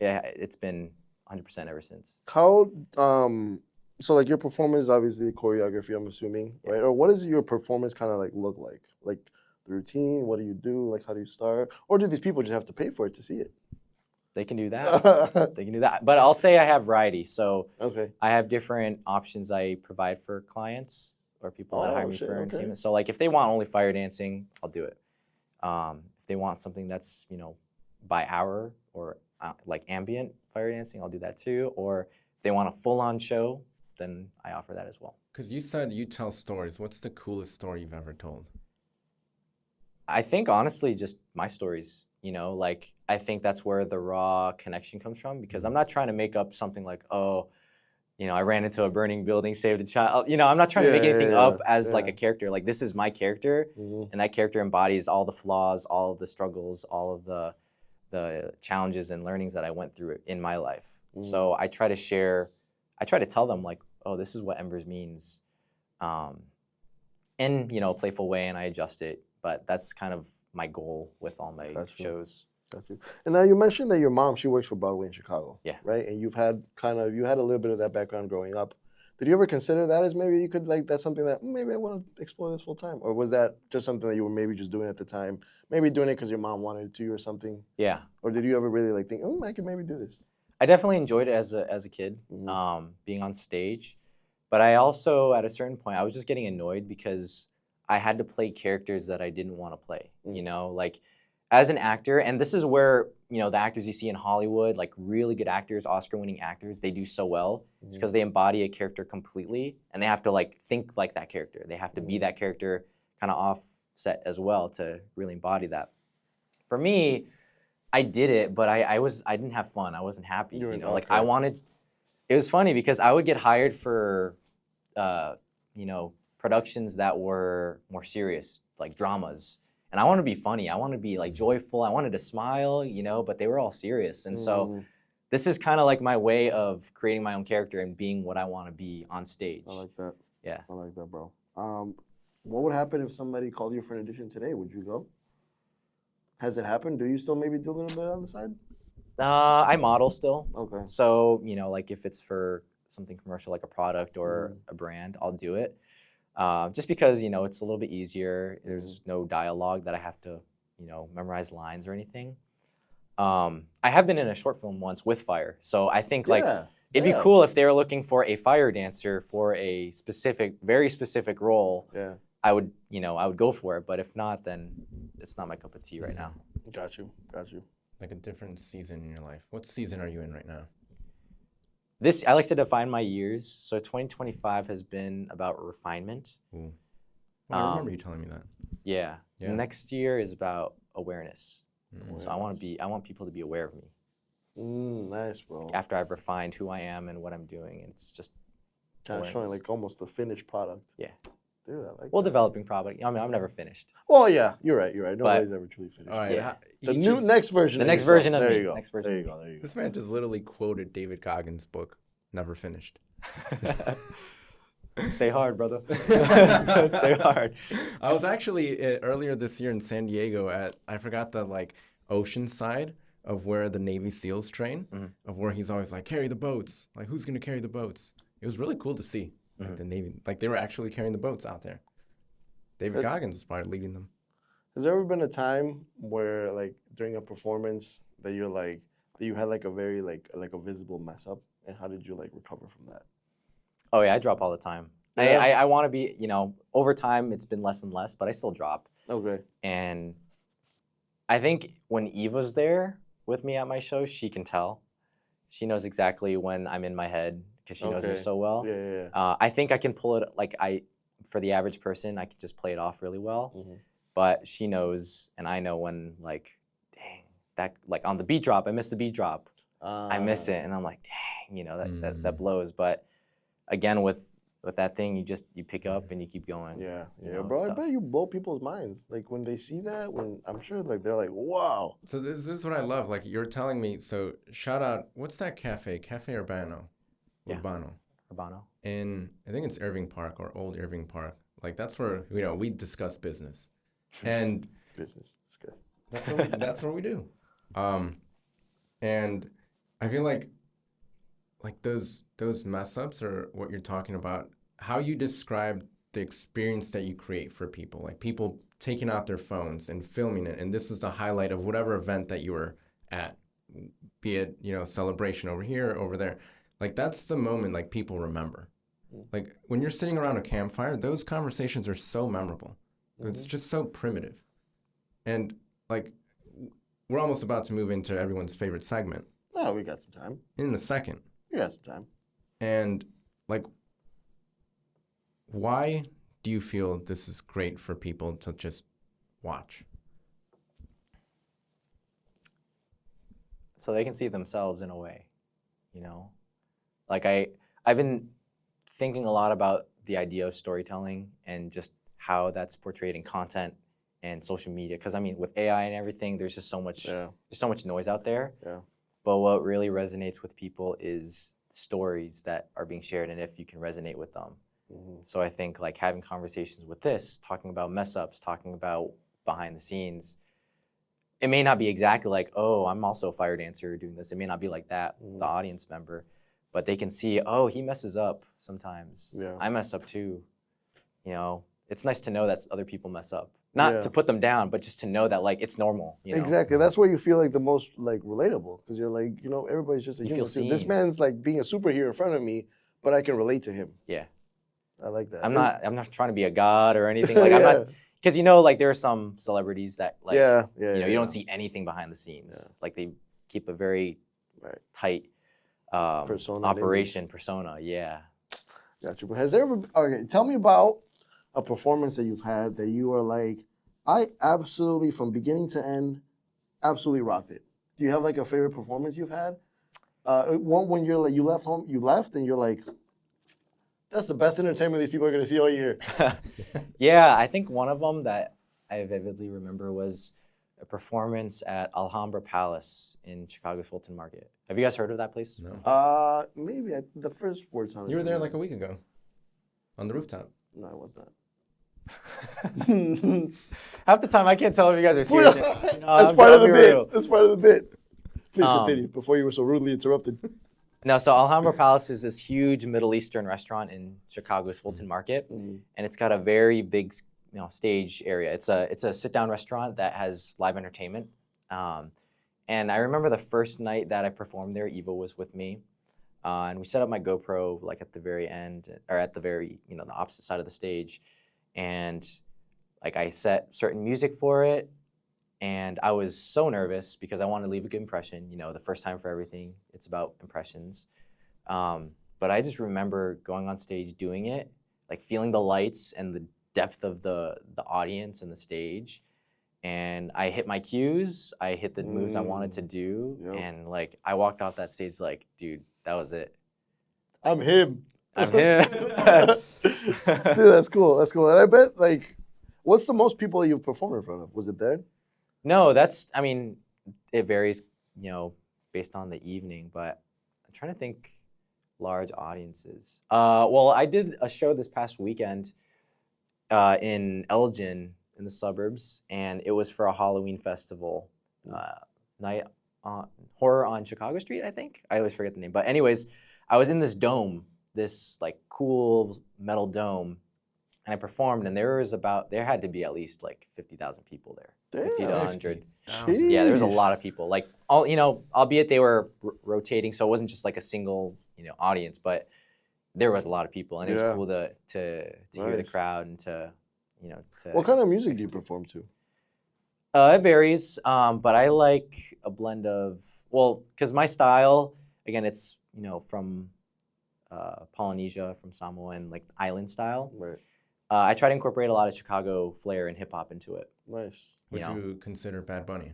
yeah, it's been 100% ever since. How so like your performance, obviously choreography, I'm assuming, right? Or what does your performance kind of like look like? Like the routine, what do you do? Like how do you start? Or do these people just have to pay for it to see it? They can do that. They can do that. But I'll say I have variety. So I have different options I provide for clients or people that hire me for entertainment. So like if they want only fire dancing, I'll do it. If they want something that's, you know, by hour or like ambient fire dancing, I'll do that too. Or if they want a full-on show, then I offer that as well. Because you said you tell stories. What's the coolest story you've ever told? I think honestly just my stories, you know, like I think that's where the raw connection comes from because I'm not trying to make up something like, oh, you know, I ran into a burning building, saved a child. You know, I'm not trying to make anything up as like a character. Like this is my character and that character embodies all the flaws, all of the struggles, all of the challenges and learnings that I went through in my life. So I try to tell them like, oh, this is what Embers means in, you know, a playful way and I adjust it. But that's kind of my goal with all my shows. And now you mentioned that your mom, she works for Broadway in Chicago. Yeah. Right? And you had a little bit of that background growing up. Did you ever consider that as maybe you could, like, that's something that maybe I want to explore this full time? Or was that just something that you were maybe just doing at the time? Maybe doing it because your mom wanted to or something? Yeah. Or did you ever really like think, I could maybe do this? I definitely enjoyed it as a kid, being on stage. But I also, at a certain point, I was just getting annoyed because I had to play characters that I didn't want to play. You know, like as an actor, and this is where, you know, the actors you see in Hollywood, like really good actors, Oscar-winning actors, they do so well. It's because they embody a character completely, and they have to like think like that character. They have to be that character kind of offset as well to really embody that. For me, I did it, but I didn't have fun. I wasn't happy. You know, like I wanted. It was funny because I would get hired for, you know, productions that were more serious, like dramas. And I wanted to be funny. I wanted to be like joyful. I wanted to smile, you know, but they were all serious. And so this is kind of like my way of creating my own character and being what I want to be on stage. I like that. Yeah. I like that, bro. What would happen if somebody called you for an audition today? Would you go? Has it happened? Do you still maybe do a little bit on the side? I model still. Okay. So, you know, like if it's for something commercial like a product or a brand, I'll do it. Just because, you know, it's a little bit easier. There's no dialogue that I have to, you know, memorize lines or anything. I have been in a short film once with fire. So I think like it'd be cool if they were looking for a fire dancer for a specific, very specific role. Yeah. I would, you know, I would go for it. But if not, then it's not my cup of tea right now. Got you. Got you. Like a different season in your life. What season are you in right now? I like to define my years. So 2025 has been about refinement. Ooh. Well, I remember you telling me that. Yeah. Yeah. Next year is about awareness. So I want people to be aware of me. Nice, bro. After I've refined who I am and what I'm doing, and it's just Kind of showing like almost the finished product. Yeah. Dude, I like Well, that. developing product. I mean, I'm never finished. Well, yeah, you're right. You're right. Nobody's ever truly finished. All right. Yeah. The next version. The of next yourself. version of there me. You go. Next version there of you go. There you go. This man just literally quoted David Goggins' book, Never Finished. Stay hard, brother. Stay hard. I was actually earlier this year in San Diego at, I forgot the like ocean side of where the Navy SEALs train, of where he's always like, carry the boats. Like, who's going to carry the boats? It was really cool to see. Like the Navy, like they were actually carrying the boats out there. David Goggins was probably leading them. Has there ever been a time where, like, during a performance that you're like, that you had like a very like a visible mess up, and how did you like recover from that? Oh yeah, I drop all the time. Yeah. I want to be, you know, over time it's been less and less, but I still drop. Okay. And I think when Eva's there with me at my show, she can tell. She knows exactly when I'm in my head because she knows me so well. Yeah. I think I can pull it, like for the average person, I can just play it off really well. But she knows, and I know when, like, dang, that, like on the beat drop, I missed the beat drop. I miss it, and I'm like, dang, you know, that blows. But again, with that thing, you pick up and you keep going. Yeah, You know, bro. it's I tough. bet you blow people's minds. Like when they see that, when I'm sure like they're like, wow. So this is what I love. Like you're telling me, so shout out, what's that cafe? Cafe Urbano. Yeah. Urbano. Urbano. In, I think it's Irving Park or Old Irving Park. Like that's where, you know, we discuss business. And Business. It's good. that's what we do. And I feel like those mess ups or what you're talking about, how you describe the experience that you create for people, like people taking out their phones and filming it, and this was the highlight of whatever event that you were at, be it, you know, celebration over here or over there. Like that's the moment like people remember. Like when you're sitting around a campfire, those conversations are so memorable. It's just so primitive. And like we're almost about to move into everyone's favorite segment. Oh, we got some time. In a second. We got some time. And like, why do you feel this is great for people to just watch? So they can see themselves in a way, you know? Like I've been thinking a lot about the idea of storytelling and just how that's portrayed in content and social media. Because I mean, with AI and everything, there's just so much there's so much noise out there. Yeah. But what really resonates with people is stories that are being shared and if you can resonate with them. So I think like having conversations with this, talking about mess ups, talking about behind the scenes, it may not be exactly like, oh, I'm also a fire dancer doing this. It may not be like that, the audience member, but they can see, oh, he messes up sometimes. Yeah. I mess up too. You know, it's nice to know that other people mess up. Not to put them down, but just to know that like it's normal. You know? Exactly. That's where you feel like the most like relatable because you're like, you know, everybody's just a You human. feel too. This seen. man's like being a superhero in front of me, but I can relate to him. Yeah. I like that. I'm not trying to be a god or anything. Like I'm not, because like there are some celebrities that like you don't see anything behind the scenes. Yeah. Like they keep a very tight Persona, persona. Yeah. Gotcha. But has there ever? Okay, tell me about a performance that you've had that you are like, I absolutely from beginning to end, absolutely rocked it. Do you have like a favorite performance you've had? One when you're like you left and you're like, that's the best entertainment these people are gonna see all year. Yeah, I think one of them that I vividly remember was a performance at Alhambra Palace in Chicago's Fulton Market. Have you guys heard of that place? No. Maybe the first word sounded. You were there like a week ago, on the rooftop. No, I was not. Half the time I can't tell if you guys are serious. That's part of the bit. That's part of the bit. Please continue before you were so rudely interrupted. No, so Alhambra Palace is this huge Middle Eastern restaurant in Chicago's Fulton Market, and it's got a very big, stage area. It's a sit-down restaurant that has live entertainment. And I remember the first night that I performed there, Eva was with me, and we set up my GoPro like at the very end, or at the very, the opposite side of the stage, and like I set certain music for it, and I was so nervous because I wanted to leave a good impression. The first time for everything, it's about impressions. But I just remember going on stage, doing it, like feeling the lights and the depth of the audience and the stage. And I hit my cues, I hit the moves I wanted to do, and like I walked off that stage like, dude, that was it. I'm him. I'm him. Dude, that's cool. That's cool. And I bet like, what's the most people you've performed in front of? Was it there? No, it varies, based on the evening, but I'm trying to think large audiences. Well, I did a show this past weekend in Elgin in the suburbs, and it was for a Halloween festival, night horror on Chicago Street, I think. I always forget the name. But anyways, I was in this dome, this like cool metal dome, and I performed, and there had to be at least like 50,000 people there. Damn. 50 to 100. Jeez. Yeah, there was a lot of people. Like albeit they were rotating, so it wasn't just like a single, audience, but there was a lot of people, and it was cool to hear the crowd and to. What kind of music do you perform to? It varies, but I like a blend of, because my style, again, it's, from Polynesia, from Samoa, and like island style. Right. I try to incorporate a lot of Chicago flair and hip hop into it. Nice. Would you consider Bad Bunny?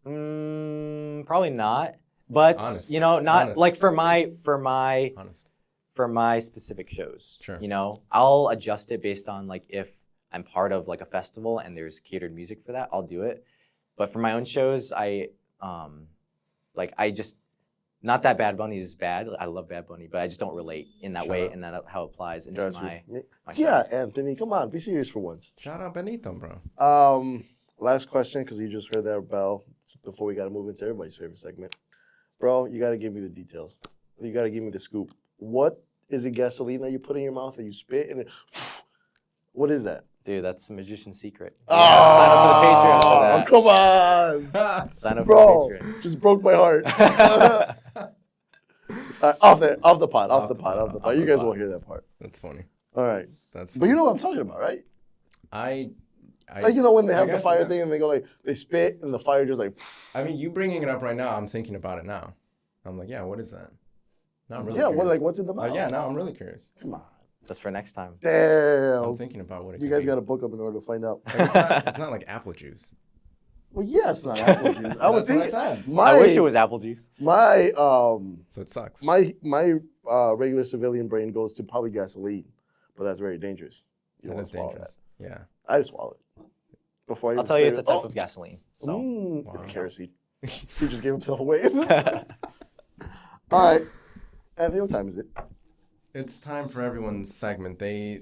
Probably not, but Honest. not Honest. like for my Honest. for my specific shows. Sure. I'll adjust it based on like if I'm part of like a festival and there's catered music for that, I'll do it. But for my own shows, I just, not that Bad Bunny is bad. I love Bad Bunny, but I just don't relate in that way, and that how it applies into my Yeah, shows. Anthony, come on, be serious for once. Shout out Benito, bro. Last question, because you just heard that bell before we got to move into everybody's favorite segment. Bro, you got to give me the details. You got to give me the scoop. What is it, gasoline that you put in your mouth and you spit and then, what is that? Dude, that's a magician's secret. Oh, sign up for the Patreon for that. Come on. Sign up Bro, for the Patreon. just broke my heart. Off the pot. You guys won't hear that part. That's funny. All right. That's. But you know what I'm talking about, right? I Like, when they have the guess, fire yeah. thing and they go like, they spit and the fire just like. I mean, you bringing it up right now, I'm thinking about it now. I'm like, yeah, what is that? No, I'm really Yeah, curious. what's in the mouth? Yeah, no, I'm really curious. Come on. That's for next time. Damn. I'm thinking about what it You could guys be. got to book up in order to find out. It's not like apple juice. Well, yeah, it's not apple juice. I would That's what think. I said. I wish it was apple juice. My So it sucks. my regular civilian brain goes to probably gasoline, but that's very dangerous. You don't That wanna is swallow dangerous. Yeah. that. I just swallow it. Before I I'll even tell you, spit it's a it. type of gasoline. So It's kerosene. He just gave himself away. All right, Anthony, what time is it? It's time for everyone's segment. The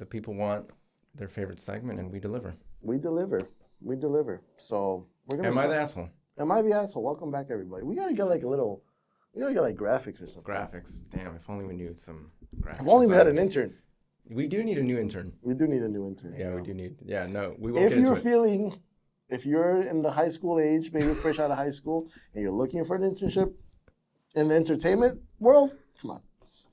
people want their favorite segment, and we deliver. We deliver. So we're gonna. Am I the asshole? Am I the asshole? Welcome back, everybody. We gotta get like graphics or something. Graphics. Damn, if only we knew some graphics. If only we had an designers. intern. We do need a new intern. We do need a new intern. Yeah, we do need. Yeah, no, we won't If get you're into it. if you're in the high school age, maybe fresh out of high school, and you're looking for an internship in the entertainment world, come on,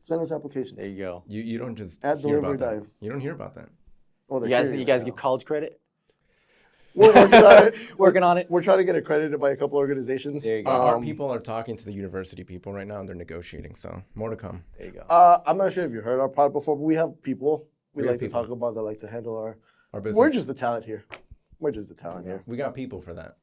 send us applications. there you go. You don't just At hear Delivery about that. Dive. You don't hear about that. Oh, they're You guys, hearing you it guys now. give college credit? We're working on it. Working on it. We're trying to get accredited by a couple organizations. There you go. Our people are talking to the university people right now, and they're negotiating. So more to come. There you go. I'm not sure if you heard our pod before, but we have people we have like people. to talk about that like to handle our Our business. We're just the talent here. We're just the talent here. We got people for that.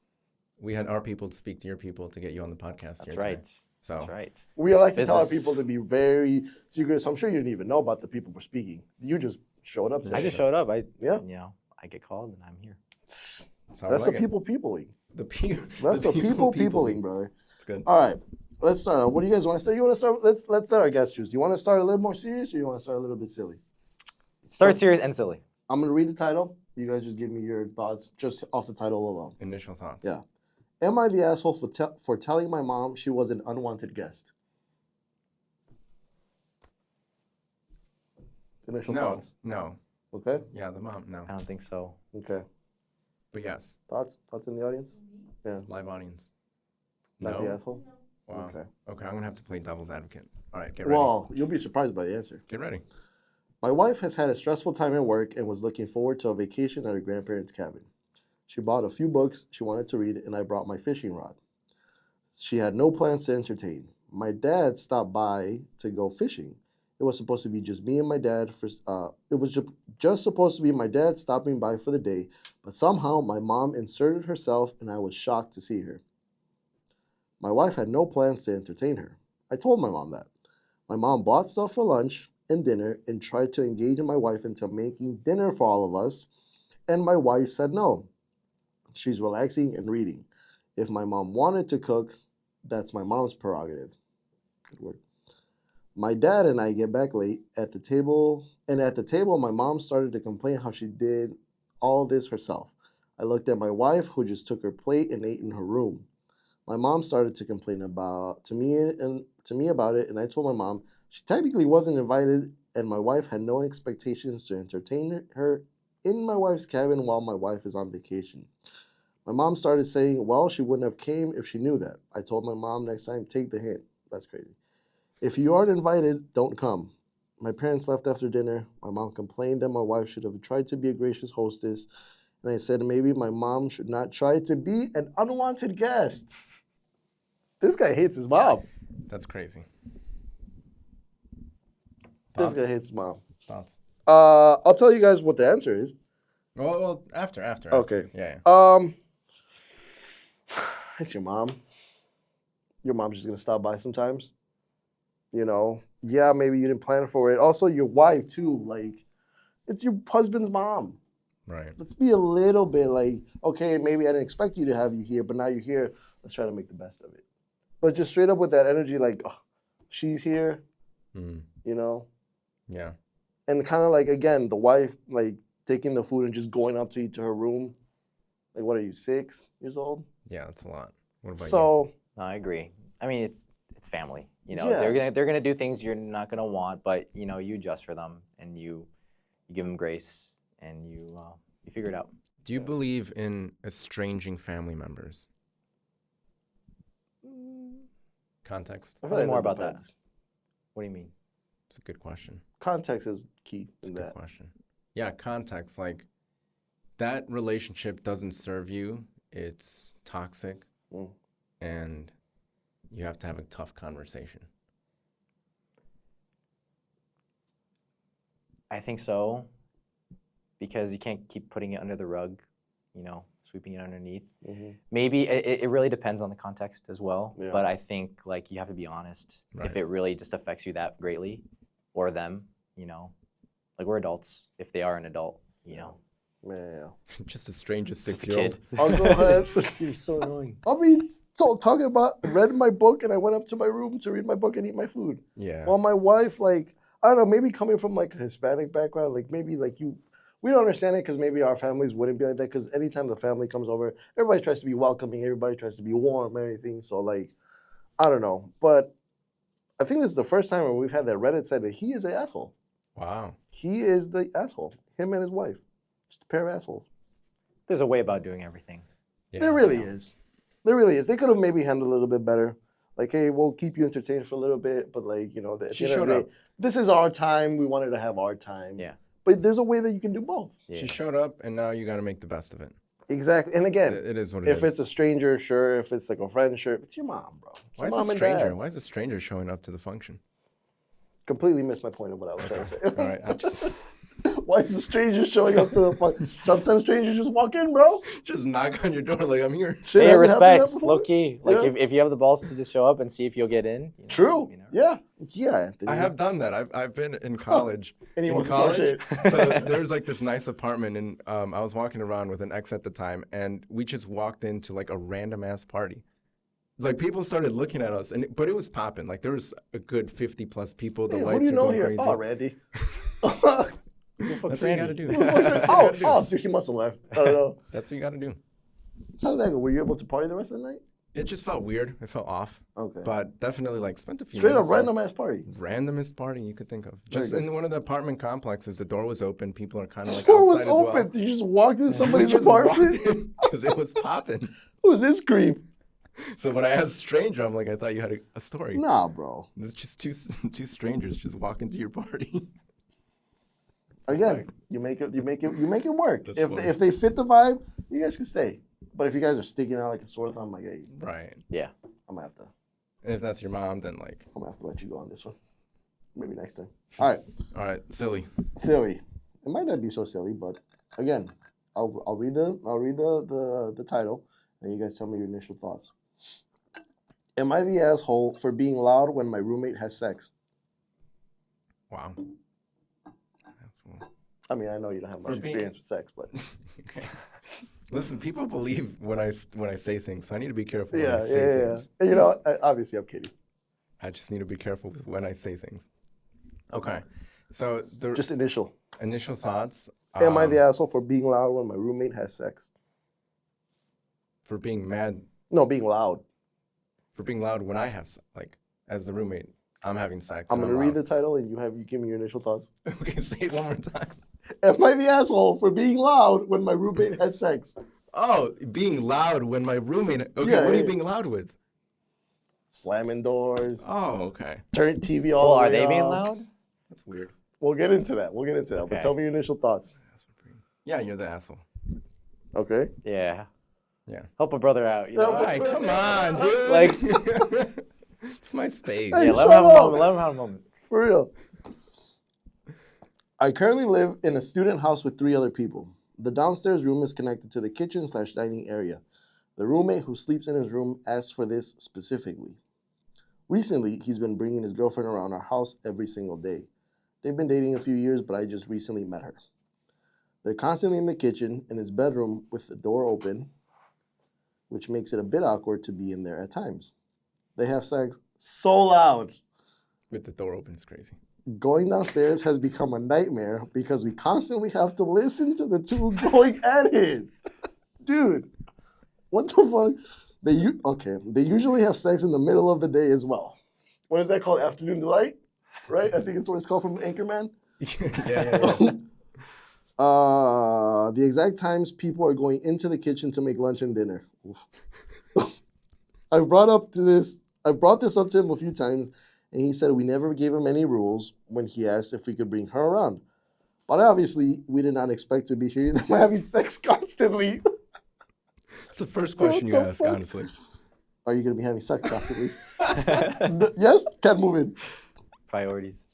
We had our people to speak to your people to get you on the podcast. That's here right. today. So That's right. We like to tell our Business. people to be very secret. So I'm sure you didn't even know about the people we're speaking. You just showed up. I just showed up. Yeah. I get called and I'm here. that's how I That's like the it. people peopling. The people. That's the people peopling, brother. It's good. All right, let's start out. What do you guys want to start? You want to start? Let's start our guest juice. Do you want to start a little more serious, or you want to start a little bit silly? Start serious and silly. I'm gonna read the title. You guys just give me your thoughts just off the title alone. Initial thoughts. Yeah. Am I the asshole for telling my mom she was an unwanted guest? Initial No. thoughts. No. Okay. Yeah, the mom. No. I don't think so. Okay. But yes, Thoughts? Thoughts in the audience? Yeah. live audience. Not No. the asshole. Wow. Okay. Okay, I'm gonna have to play devil's advocate. All right, get ready. Well, you'll be surprised by the answer. Get ready. My wife has had a stressful time at work and was looking forward to a vacation at her grandparents' cabin. She bought a few books she wanted to read, and I brought my fishing rod. She had no plans to entertain. My dad stopped by to go fishing. It was supposed to be just me and my dad. It was just supposed to be my dad stopping by for the day, but somehow my mom inserted herself, and I was shocked to see her. My wife had no plans to entertain her. I told my mom that. My mom bought stuff for lunch and dinner and tried to engage my wife into making dinner for all of us, and my wife said no. She's relaxing and reading. If my mom wanted to cook, that's my mom's prerogative. Good word. My dad and I get back late at the table, and at the table, my mom started to complain how she did all this herself. I looked at my wife, who just took her plate and ate in her room. My mom started to complain to me about it, and I told my mom she technically wasn't invited, and my wife had no expectations to entertain her in my wife's cabin while my wife is on vacation. My mom started saying, well, she wouldn't have came if she knew that. I told my mom next time, take the hint. That's crazy. If you aren't invited, don't come. My parents left after dinner. My mom complained that my wife should have tried to be a gracious hostess. And I said maybe my mom should not try to be an unwanted guest. This guy hates his mom. That's crazy. This Thoughts? guy hates his mom. Thoughts? I'll tell you guys what the answer is. Well, after. Okay. Yeah. It's your mom. Your mom's just gonna stop by sometimes. You know, yeah, maybe you didn't plan for it. Also, your wife too. Like, it's your husband's mom. Right. Let's be a little bit like, okay, maybe I didn't expect you to have you here, but now you're here. Let's try to make the best of it. But just straight up with that energy, like, oh, she's here. Mm. You know, Yeah. and kind of like again, the wife like taking the food and just going up to eat to her room. Like, what are you, 6 years old? Yeah, that's a lot. What about you? So. No, I agree. I mean, it's family. You know, Yeah. they're gonna do things you're not gonna want, but you know, you adjust for them and you give them grace and you figure it out. Do you believe in estranging family members? Context. I Tell me like more that about that. depends. What do you mean? It's a good question. Context is key It's a in good that. question. Yeah, context. Like, that relationship doesn't serve you. It's toxic. Mm. And you have to have a tough conversation. I think so, because you can't keep putting it under the rug, you know, sweeping it underneath. Mm-hmm. Maybe it really depends on the context as well, Yeah. but I think like you have to be honest Right. if it really just affects you that greatly, or them, you know, like we're adults if they are an adult, you know. Yeah. Just a stranger Just a 6-year-old. kid. I'll go ahead. You're so annoying. I'll be talking about read my book and I went up to my room to read my book and eat my food. Yeah. Well, my wife, like, I don't know, maybe coming from like a Hispanic background, like maybe like we don't understand it because maybe our families wouldn't be like that because anytime the family comes over, everybody tries to be welcoming, everybody tries to be warm, everything. So like, I don't know. But I think this is the first time when we've had that Reddit said that he is an asshole. Wow. He is the asshole. Him and his wife. Just a pair of assholes. There's a way about doing everything. Yeah. There really is. There really is. They could have maybe handled it a little bit better. Like, hey, we'll keep you entertained for a little bit, but like, you know, at She the end of the showed day, this is our time. We wanted to have our time. Yeah. But there's a way that you can do both. Yeah. She showed up, and now you got to make the best of it. Exactly. And again, It is what it is. if it's a stranger, sure. If it's like a friend, sure. It's your mom, bro. It's Why your is mom a and stranger? dad. Why is a stranger showing up to the function? Completely missed my point of what I was trying to say. All right, I just, Why is the stranger showing up to the function? Sometimes strangers just walk in, bro. just knock on your door like I'm here. Shit Hey, hasn't happened to that respect, before? low key. Like Yeah. if you have the balls to just show up and see if you'll get in. True. You know. Yeah, Anthony. I have done that. I've been in college. And he in wants to start college, shit. so there's like this nice apartment, and I was walking around with an ex at the time, and we just walked into like a random ass party. Like people started looking at us, but it was popping. Like there was a good 50 plus people. The Hey, lights who do you were know going here? crazy. Oh, Randy. That's what you got to do. Oh, dude, he must have left. I don't know. That's what you got to do. How did that go? Were you able to party the rest of the night? It just felt weird. It felt off. Okay. But definitely like spent a few Straight up minutes there. random ass party. Randomest party you could think of. Just good. in one of the apartment complexes, the door was open. People are kind of like The door was outside as well. open. You just walked into somebody's We just walked apartment. in because it was popping. Who was this creep? So when I asked stranger, I'm like, I thought you had a story. Nah, bro. It's just two strangers just walk into your party. Again, you make it work. That's If funny. if they fit the vibe, you guys can stay. But if you guys are sticking out like a sore thumb, I'm like, hey, Right. Yeah. I'm gonna have to And if that's your mom, then like, let you go on this one. Maybe next time. All right, silly. silly. It might not be so silly, but again, I'll read the title, and you guys tell me your initial thoughts. Am I the asshole for being loud when my roommate has sex? Wow. I mean, I know you don't have much For being- experience with sex, but Okay. Listen, people believe when I say things, so I need to be careful when I yeah. say things. And you know, obviously, I'm kidding. I just need to be careful with when I say things. Okay. So the Just initial. initial thoughts. Am I the asshole for being loud when my roommate has sex? For being mad, No, being loud. for being loud when I have like as the roommate, I'm having sex. I'm and gonna read loud. the title, and you give me your initial thoughts. Okay, say it one more time. Am I the asshole for being loud when my roommate has sex? Oh, being loud when my roommate. Okay, Yeah, what are you yeah. being loud with? Slamming doors, Oh, okay. turn TV all Well, the way are they being up. loud? That's weird. We'll get into that. But Okay. tell me your initial thoughts. Yeah, you're the asshole. Okay. Yeah. Yeah. Help a brother out. You know? No, All right, come on, dude. Like- it's my space. Hey, Yeah, let shut him have a up. moment. Let him have a moment. For real. I currently live in a student house with 3 other people. The downstairs room is connected to the kitchen/dining area. The roommate who sleeps in his room asked for this specifically. Recently, he's been bringing his girlfriend around our house every single day. They've been dating a few years, but I just recently met her. They're constantly in the kitchen, in his bedroom with the door open, which makes it a bit awkward to be in there at times. They have sex so loud. With the door open is crazy. Going downstairs has become a nightmare because we constantly have to listen to the two going at it. Dude, what the fuck? They usually have sex in the middle of the day as well. What is that called? Afternoon delight? Right? I think it's what it's called from Anchorman. yeah. The exact times people are going into the kitchen to make lunch and dinner. Oof. I've brought this up to him a few times, and he said we never gave him any rules when he asked if we could bring her around. But obviously, we did not expect to be hearing them having sex constantly. It's the first question you What the ask, fuck? honestly. Are you going to be having sex constantly? Yes? Can't move in. Priorities.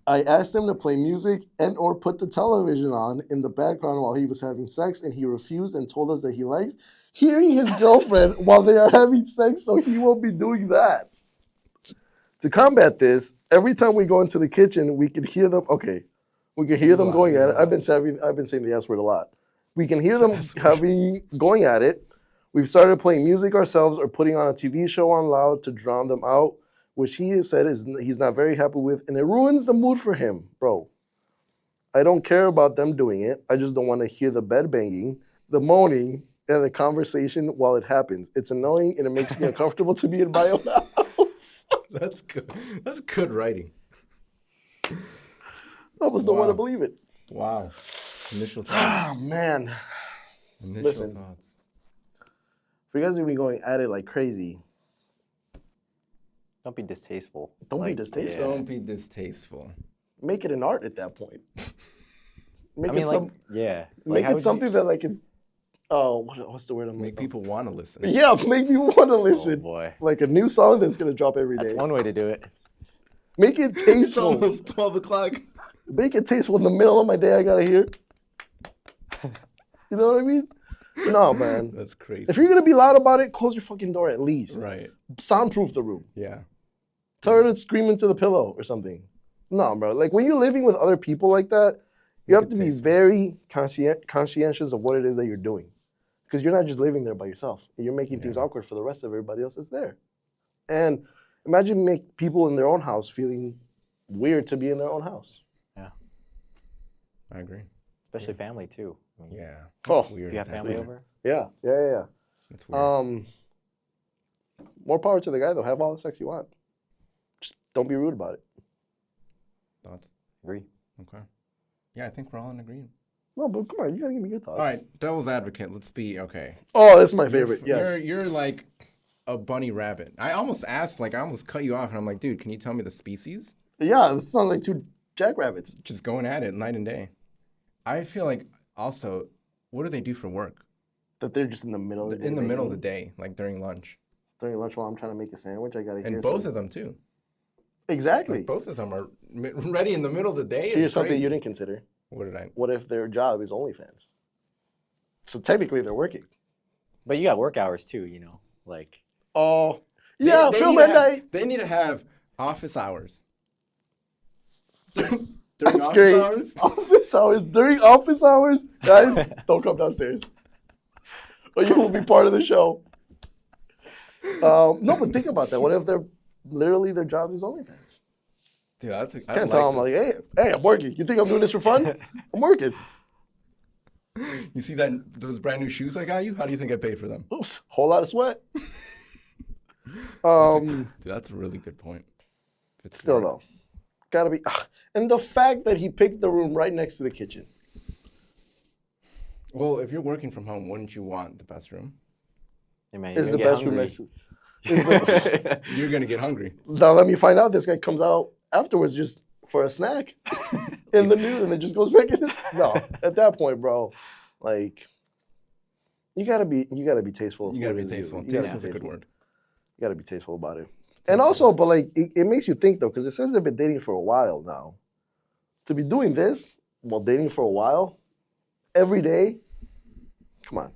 I asked him to play music and or put the television on in the background while he was having sex, and he refused and told us that he likes hearing his girlfriend while they are having sex, so he won't be doing that. To combat this, every time we go into the kitchen, we can hear them. Okay, we can hear them going at it. I've been saying the S word a lot. We can hear them going at it. We've started playing music ourselves or putting on a TV show on loud to drown them out, which he has said he's not very happy with, and it ruins the mood for him, bro. I don't care about them doing it. I just don't want to hear the bed banging, the moaning, and the conversation while it happens. It's annoying, and it makes me uncomfortable to be in my own house. That's good. That's good writing. I almost don't want to Wow. believe it. Wow. Initial thoughts. Ah, man. Initial Listen. thoughts. If you guys are going to be going at it like crazy, Don't be distasteful. Don't be Like, distasteful. yeah. Don't be distasteful. make it an art at that point. Make I mean, it like, yeah. make how it would something you... that like is. Oh, what's the word I'm Make looking for? people want to listen. Yeah, make me want to Oh, listen. boy. Like a new song that's gonna drop every day. That's one way to do it. Make it It's tasteful. almost 12 o'clock. Make it tasteful in the middle of my day. I gotta hear. You know what I mean? No, man. That's crazy. If you're gonna be loud about it, close your fucking door at least. Right. Soundproof the room. Yeah. Tell her to scream into the pillow or something. No, bro. Like when you're living with other people like that, you have to be very conscientious of what it is that you're doing. Because you're not just living there by yourself. You're making things awkward for the rest of everybody else that's there. And imagine make people in their own house feeling weird to be in their own house. Yeah. I agree. Especially family, too. I mean, Yeah. Oh, Weird. if you have family over? yeah. That's weird. More power to the guy though. Have all the sex you want. Just don't be rude about it. Thoughts? Agree. Okay. Yeah, I think we're all in agreement. No, but come on, you gotta give me your thoughts. All right, devil's advocate. Let's be okay. Oh, that's my favorite. Yes. You're like a bunny rabbit. I almost asked, like, I almost cut you off, and I'm like, dude, can you tell me the species? Yeah, this sounds like two jackrabbits. Just going at it night and day. I feel like also, what do they do for work? That they're just in the middle of the day. In the middle of the day, like during lunch. During lunch while I'm trying to make a sandwich, I gotta hear And both of them too. Exactly. Like both of them are ready in the middle of the day. Here's It's something crazy. you didn't consider. What did I? What if their job is OnlyFans? So technically they're working. But you got work hours, too, you know? Like, Oh, yeah, They film need at to have- night. They need to have office hours. During That's office great. hours? Office hours. During office hours, guys, don't come downstairs. Or you will be part of the show. No, but think about that. What if they're literally their job is OnlyFans? Dude, that's. I Can't tell them like, hey, I'm working. You think I'm doing this for fun? I'm working. You see those brand new shoes I got you? How do you think I paid for them? Oops, whole lot of sweat. Dude, that's a really good point. If it's Still work. though, gotta be. And the fact that he picked the room right next to the kitchen. Well, if you're working from home, wouldn't you want the best room? hey, man, Is you're the gonna best get room hungry. next to. You're gonna get hungry. Now let me find out. This guy comes out afterwards just for a snack in the nude, and then just goes back in. No, at that point, bro, like you gotta be tasteful. You gotta be What it is. tasteful. You gotta be Tasteful is a good word. You gotta be tasteful about it. And also, but like it makes you think though, because it says they've been dating for a while now. To be doing this while dating for a while, every day, come on.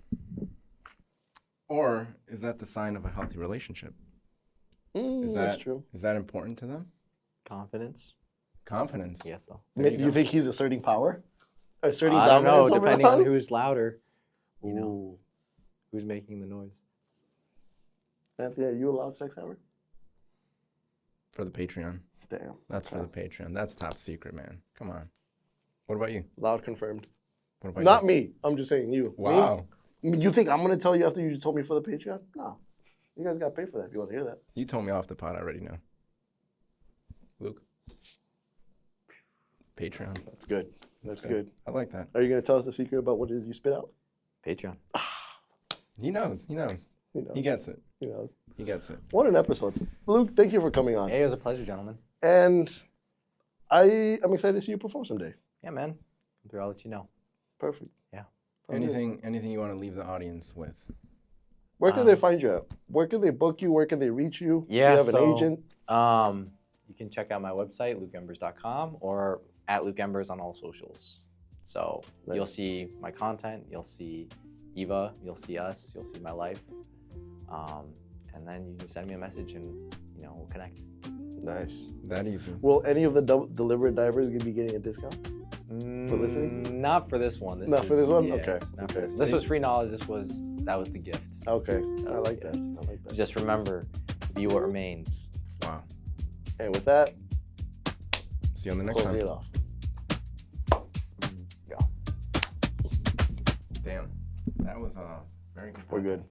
Or is that the sign of a healthy relationship? Is That's that true. Is that important to them? Confidence? Confidence. I guess so. There You think he's asserting power? Asserting I don't know, dominance over depending on us? who's louder, you know, Ooh. who's making the noise. Anthony, are you a loud sex haver? For the Patreon. Damn. That's for the Patreon. That's top secret, man. Come on. What about you? Loud confirmed. What about Not you? me. I'm just saying you. Wow. Me? You think I'm gonna tell you after you told me for the Patreon? No. You guys gotta pay for that if you want to hear that. You told me off the pod. I already know. Luke. Patreon. That's good. That's good. I like that. Are you gonna tell us the secret about what it is you spit out? Patreon. He knows. He knows. You know. He gets it. You know. He gets it. What an episode. Luke, thank you for coming on. Hey, it was a pleasure, gentlemen. And I am excited to see you perform someday. Yeah, man. I'll let you know. Perfect. Yeah. Anything you want to leave the audience with? Where can they find you at? Where can they book you? Where can they reach you? Yeah, Do you have so, an agent? You can check out my website, lukeembers.com, or at Luke Embers on all socials. So Nice. you'll see my content, you'll see Eva, you'll see us, you'll see my life. And then you can send me a message and, you know, we'll connect. Nice. That easy. Will any of the deliberate divers be getting a discount for listening? Not for this one. Not for this one? Yeah, Okay, Not for okay. this. This was free knowledge. That was the gift. Okay. That I was like the that. gift. I like that. Just remember, be what remains. Wow. And with that, See you on the next closing time. it off. Go. Damn. That was very good. We're good.